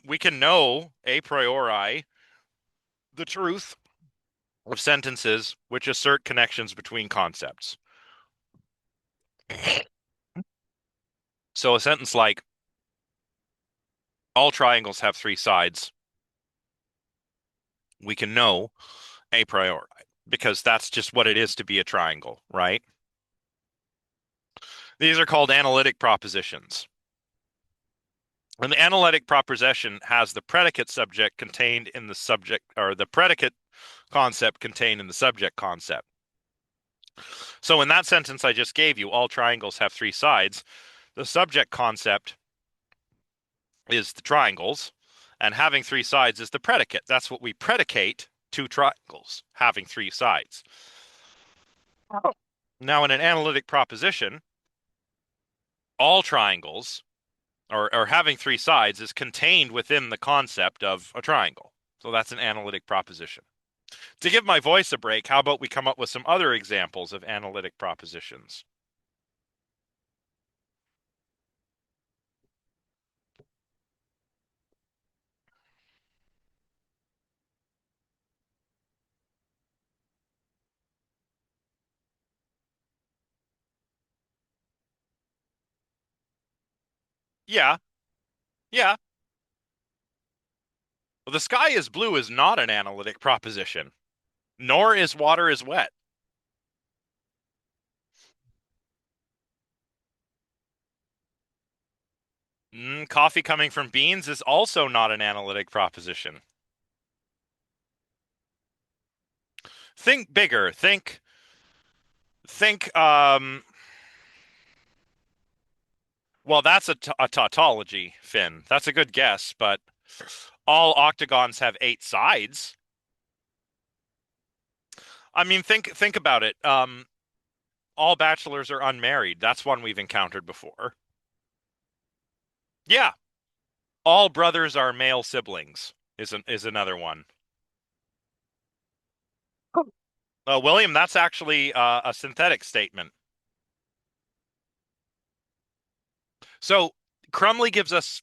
we can know a priori the truth of sentences which assert connections between concepts. So a sentence like, all triangles have three sides, we can know a priori, because that's just what it is to be a triangle, right? These are called analytic propositions. And the analytic proposition has the predicate subject contained in the subject, or the predicate concept contained in the subject concept. So in that sentence I just gave you, all triangles have three sides, the subject concept is the triangles, and having three sides is the predicate. That's what we predicate two triangles having three sides. Now, in an analytic proposition, all triangles, or having three sides, is contained within the concept of a triangle. So that's an analytic proposition. To give my voice a break, how about we come up with some other examples of analytic propositions? Yeah, yeah. Well, the sky is blue is not an analytic proposition, nor is water is wet. Coffee coming from beans is also not an analytic proposition. Think bigger. Think, well, that's a tautology, Finn. That's a good guess, but all octagons have eight sides. I mean, think about it. All bachelors are unmarried. That's one we've encountered before. Yeah, all brothers are male siblings is another one. William, that's actually a synthetic statement. So Crumley gives us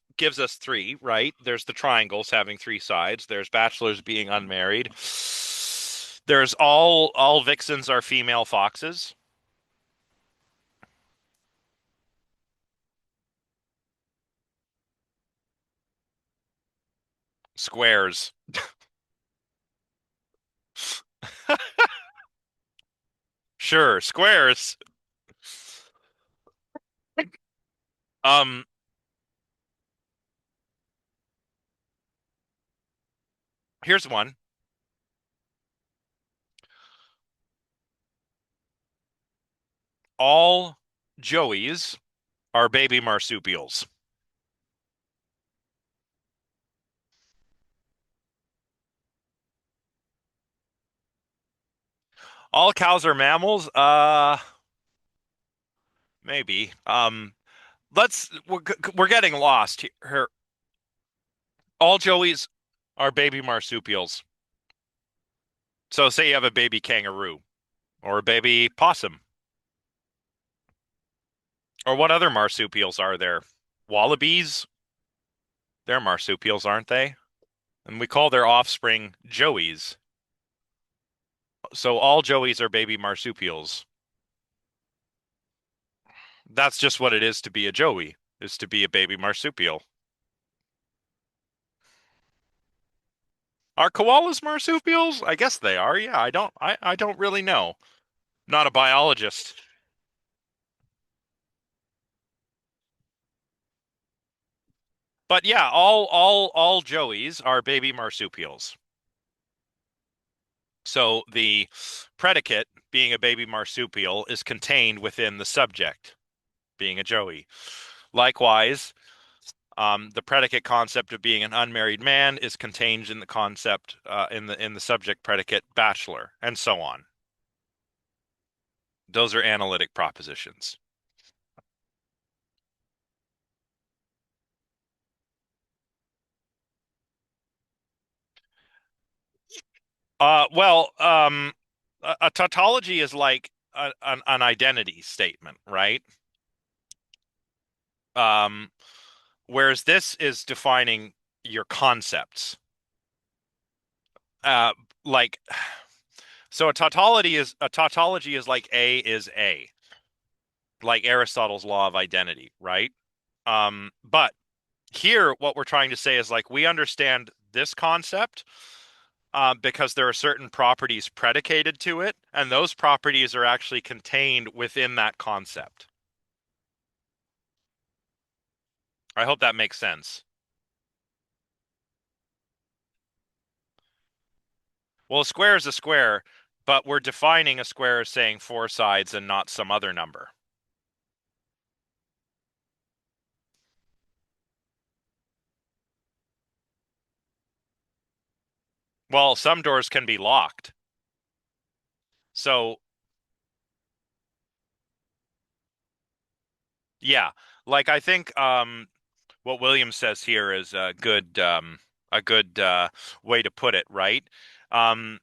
three, right? There's the triangles having three sides. There's bachelors being unmarried. There's all vixens are female foxes. Squares. Sure, squares. Um, Here's one. All joeys are baby marsupials. All cows are mammals? Maybe. We're getting lost here. All joeys are baby marsupials. So say you have a baby kangaroo or a baby possum. Or what other marsupials are there? Wallabies? They're marsupials, aren't they? And we call their offspring joeys. So all joeys are baby marsupials. That's just what it is to be a joey, is to be a baby marsupial. Are koalas marsupials? I guess they are. Yeah, I don't really know. Not a biologist. But yeah, all joeys are baby marsupials. So the predicate, being a baby marsupial, is contained within the subject, being a joey. Likewise, the predicate concept of being an unmarried man is contained in the concept in the subject predicate bachelor, and so on. Those are analytic propositions. Well, a tautology is like an identity statement, right? Um, whereas this is defining your concepts. Uh, like, so a tautology is like A is A, like Aristotle's law of identity, right? But here, what we're trying to say is like we understand this concept because there are certain properties predicated to it, and those properties are actually contained within that concept. I hope that makes sense. Well, a square is a square, but we're defining a square as saying four sides and not some other number. Well, some doors can be locked. So, yeah, like I think what William says here is a good way to put it, right? Um,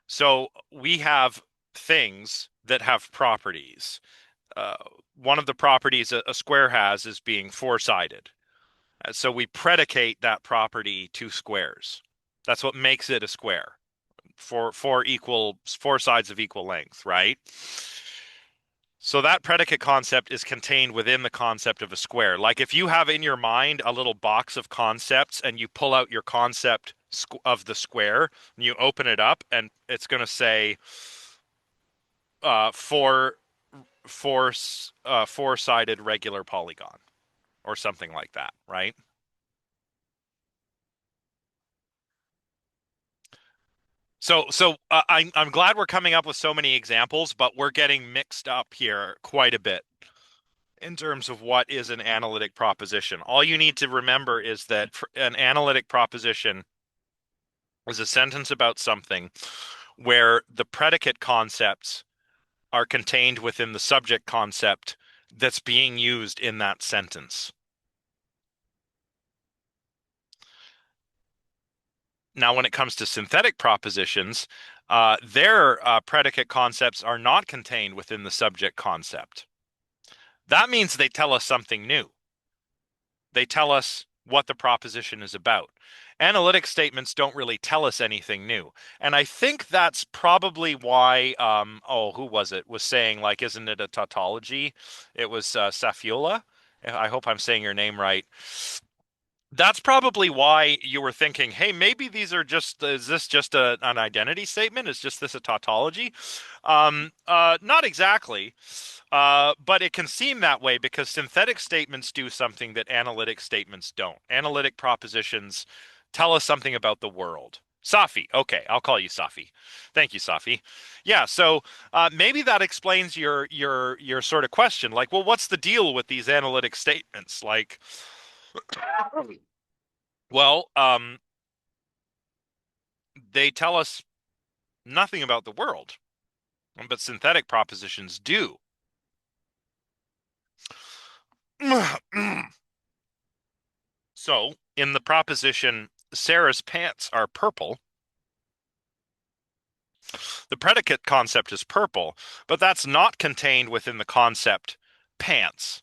so we have things that have properties. Uh, One of the properties a square has is being four-sided. So we predicate that property to squares. That's what makes it a square. Four sides of equal length, right? So that predicate concept is contained within the concept of a square. Like if you have in your mind a little box of concepts and you pull out your concept of the square and you open it up and it's going to say uh, four four-sided regular polygon or something like that, right? I'm glad we're coming up with so many examples, but we're getting mixed up here quite a bit in terms of what is an analytic proposition. All you need to remember is that an analytic proposition is a sentence about something where the predicate concepts are contained within the subject concept that's being used in that sentence. Now, when it comes to synthetic propositions, their predicate concepts are not contained within the subject concept. That means they tell us something new. They tell us what the proposition is about. Analytic statements don't really tell us anything new. And I think that's probably why, who was it, was saying, like, isn't it a tautology? It was Safiola. I hope I'm saying your name right. That's probably why you were thinking, hey, maybe is this just an identity statement? Is just this a tautology? Not exactly. But it can seem that way because synthetic statements do something that analytic statements don't. Analytic propositions tell us something about the world. Safi. Okay, I'll call you Safi. Thank you, Safi. Yeah, so maybe that explains your sort of question. Like, well, what's the deal with these analytic statements? Like, well, they tell us nothing about the world, but synthetic propositions do. So, in the proposition, Sarah's pants are purple, the predicate concept is purple, but that's not contained within the concept pants.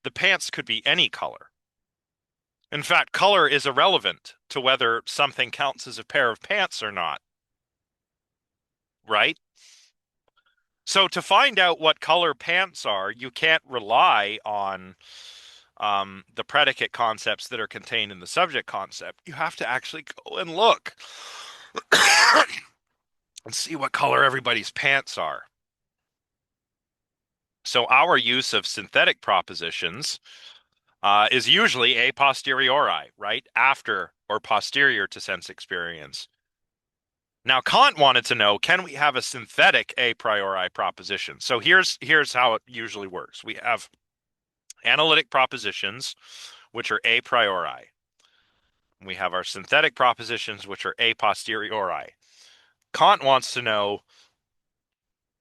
The pants could be any color. In fact, color is irrelevant to whether something counts as a pair of pants or not, right? So to find out what color pants are, you can't rely on the predicate concepts that are contained in the subject concept. You have to actually go and look. Let's see what color everybody's pants are. So our use of synthetic propositions is usually a posteriori, right? After or posterior to sense experience. Now, Kant wanted to know, can we have a synthetic a priori proposition? So here's how it usually works. We have analytic propositions, which are a priori. We have our synthetic propositions, which are a posteriori. Kant wants to know,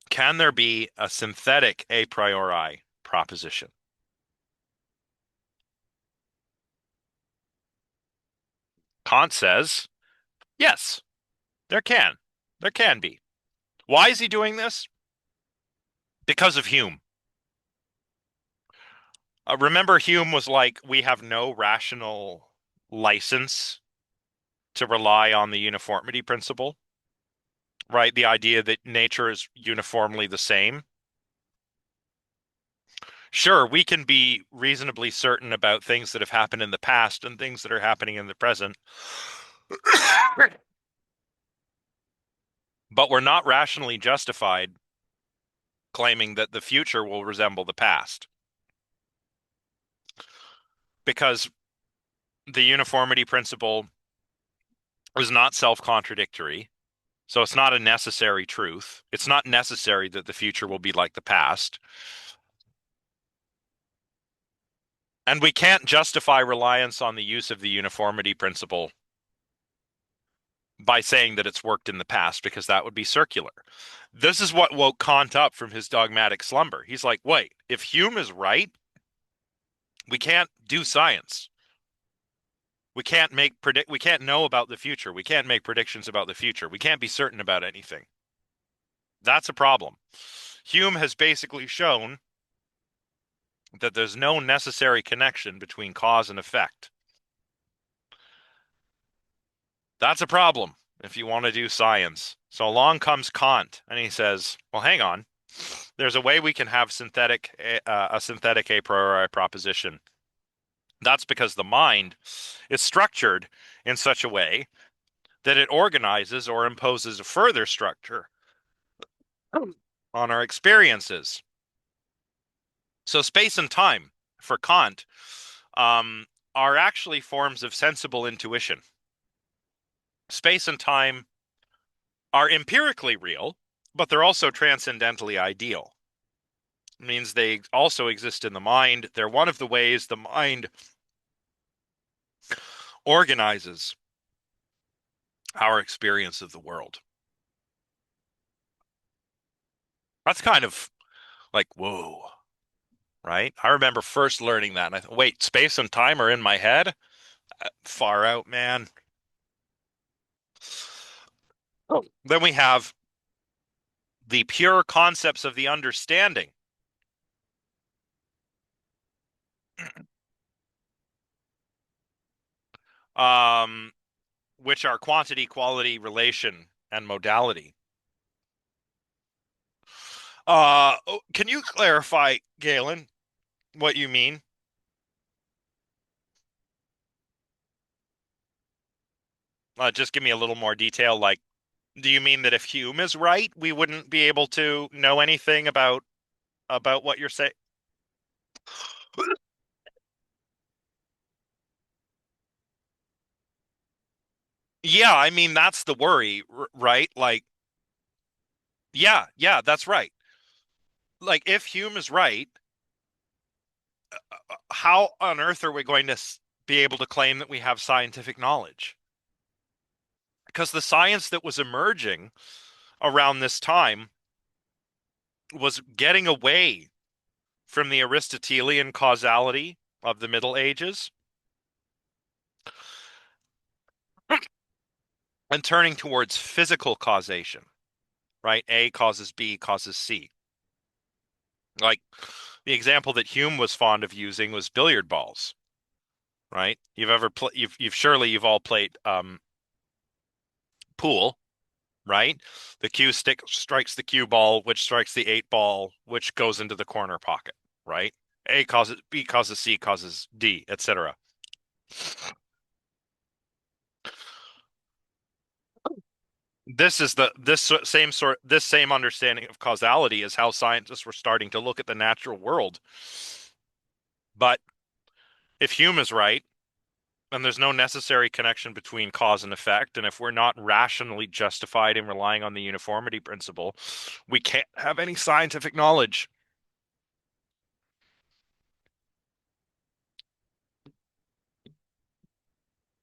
can there be a synthetic a priori proposition? Kant says, yes, there can. There can be. Why is he doing this? Because of Hume. Remember, Hume was like, we have no rational license to rely on the uniformity principle, right? The idea that nature is uniformly the same. Sure, we can be reasonably certain about things that have happened in the past and things that are happening in the present, but we're not rationally justified claiming that the future will resemble the past because the uniformity principle is not self-contradictory. So it's not a necessary truth. It's not necessary that the future will be like the past. And we can't justify reliance on the use of the uniformity principle by saying that it's worked in the past, because that would be circular. This is what woke Kant up from his dogmatic slumber. He's like, wait, if Hume is right, we can't do science. We can't know about the future. We can't make predictions about the future. We can't be certain about anything. That's a problem. Hume has basically shown that there's no necessary connection between cause and effect. That's a problem if you want to do science. So along comes Kant, and he says, well, hang on. There's a way we can have a synthetic a priori proposition. That's because the mind is structured in such a way that it organizes or imposes a further structure on our experiences. So space and time, for Kant, are actually forms of sensible intuition. Space and time are empirically real, but they're also transcendentally ideal. It means they also exist in the mind. They're one of the ways the mind organizes our experience of the world. That's kind of like, whoa, right? I remember first learning that, and I thought, wait, space and time are in my head? Far out, man. Oh. Then we have the pure concepts of the understanding. Um, which are quantity, quality, relation, and modality. Can you clarify, Galen, what you mean? Just give me a little more detail. Like, do you mean that if Hume is right, we wouldn't be able to know anything about what you're saying? Yeah, I mean that's the worry, right? Like, yeah, that's right. Like, if Hume is right, how on earth are we going to be able to claim that we have scientific knowledge? Because the science that was emerging around this time was getting away from the Aristotelian causality of the Middle Ages and turning towards physical causation, right? A causes B causes C. Like the example that Hume was fond of using was billiard balls, right? You've all played pool, right? The cue stick strikes the cue ball, which strikes the eight ball, which goes into the corner pocket, right? A causes B causes C causes D, etc. this same understanding of causality is how scientists were starting to look at the natural world. But if Hume is right, and there's no necessary connection between cause and effect, and if we're not rationally justified in relying on the uniformity principle, we can't have any scientific knowledge.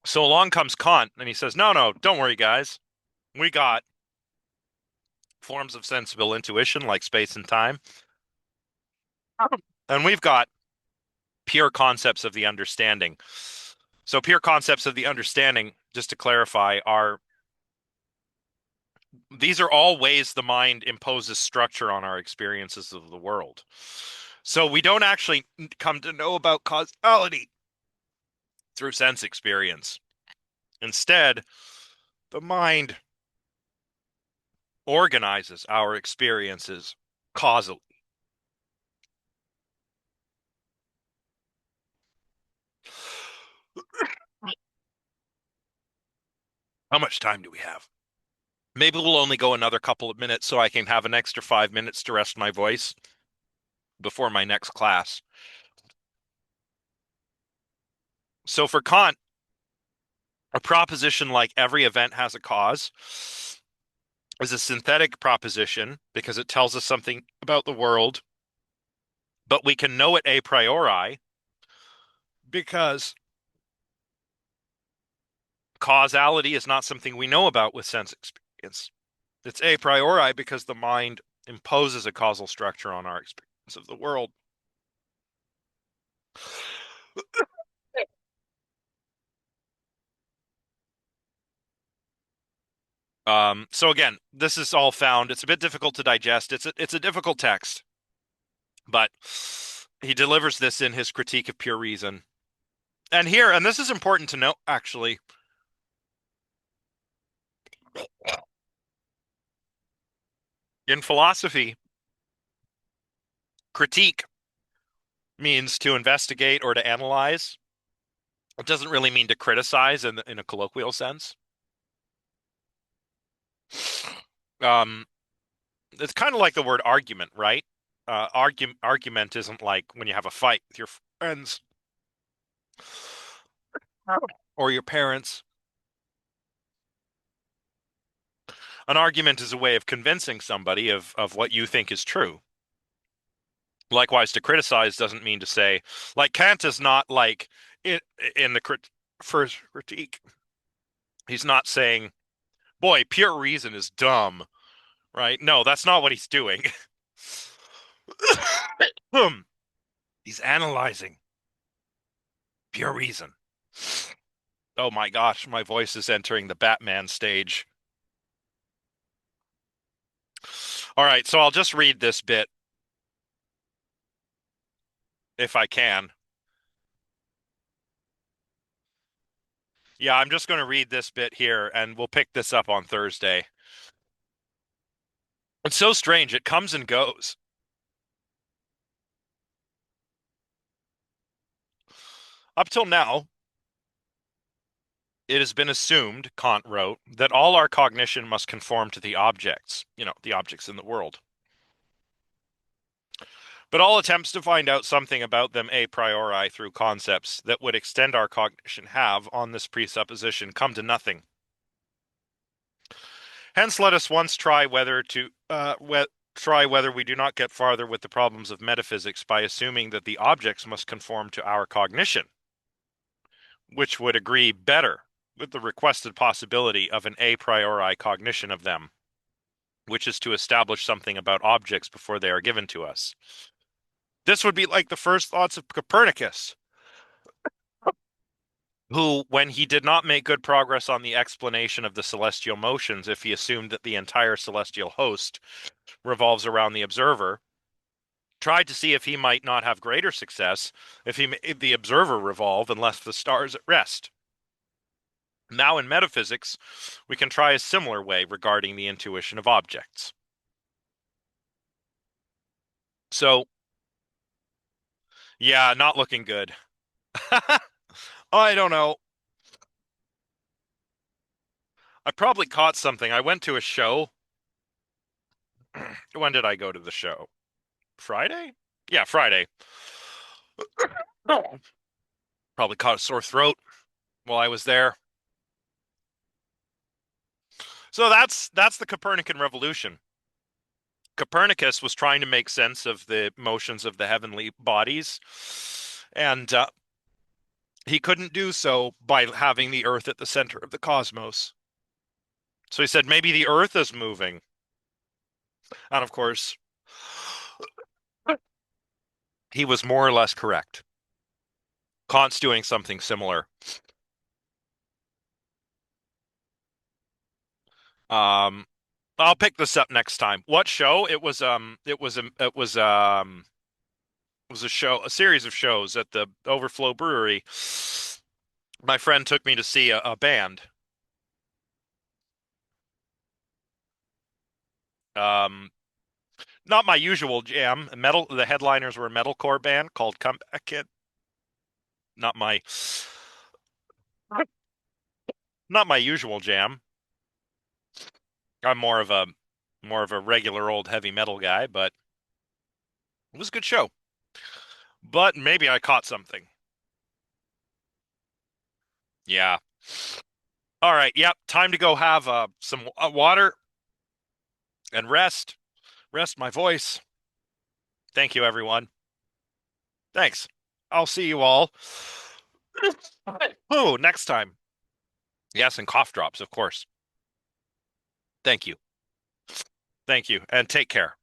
So along comes Kant, and he says, no, no, don't worry, guys. We got forms of sensible intuition like space and time, and we've got pure concepts of the understanding. So pure concepts of the understanding, just to clarify, are these are all ways the mind imposes structure on our experiences of the world. So we don't actually come to know about causality through sense experience. Instead, the mind organizes our experiences causally. How much time do we have? Maybe we'll only go another couple of minutes so I can have an extra 5 minutes to rest my voice before my next class. So for Kant, a proposition like every event has a cause is a synthetic proposition because it tells us something about the world, but we can know it a priori because causality is not something we know about with sense experience. It's a priori because the mind imposes a causal structure on our experience of the world. So again, this is all found. It's a bit difficult to digest. It's a difficult text, but he delivers this in his critique of pure reason. And here, and this is important to note, actually, in philosophy, critique means to investigate or to analyze. It doesn't really mean to criticize in a colloquial sense. Um, it's kind of like the word argument, right? Argument isn't like when you have a fight with your friends or your parents. An argument is a way of convincing somebody of what you think is true. Likewise, to criticize doesn't mean to say, like Kant is not like in the first critique. He's not saying, boy, pure reason is dumb, right? No, that's not what he's doing. He's analyzing pure reason. Oh my gosh, my voice is entering the Batman stage. All right, so I'll just read this bit if I can. Yeah, I'm just going to read this bit here and we'll pick this up on Thursday. It's so strange. It comes and goes. Up till now, it has been assumed, Kant wrote, that all our cognition must conform to the objects, the objects in the world. But all attempts to find out something about them a priori through concepts that would extend our cognition have, on this presupposition, come to nothing. Hence, let us once try whether we do not get farther with the problems of metaphysics by assuming that the objects must conform to our cognition, which would agree better with the requested possibility of an a priori cognition of them, which is to establish something about objects before they are given to us. This would be like the first thoughts of Copernicus, who, when he did not make good progress on the explanation of the celestial motions, if he assumed that the entire celestial host revolves around the observer, tried to see if he might not have greater success if he made the observer revolve and left the stars at rest. Now in metaphysics, we can try a similar way regarding the intuition of objects. So, yeah, not looking good. I don't know. I probably caught something. I went to a show. When did I go to the show? Friday? Yeah, Friday. Probably caught a sore throat while I was there. So that's the Copernican revolution. Copernicus was trying to make sense of the motions of the heavenly bodies, and he couldn't do so by having the Earth at the center of the cosmos. So he said maybe the Earth is moving. And of course, he was more or less correct. Kant's doing something similar. Um, I'll pick this up next time. What show? It was a show, a series of shows at the Overflow Brewery. My friend took me to see a band. Um, Not my usual jam. Metal. The headliners were a metalcore band called Comeback Kid. Not my, not my usual jam. I'm more of a regular old heavy metal guy, but it was a good show. But maybe I caught something. Yeah. All right. Yep. Time to go have some water and rest my voice. Thank you, everyone. Thanks. I'll see you all. Oh, next time. Yes, and cough drops, of course. Thank you. Thank you, and take care.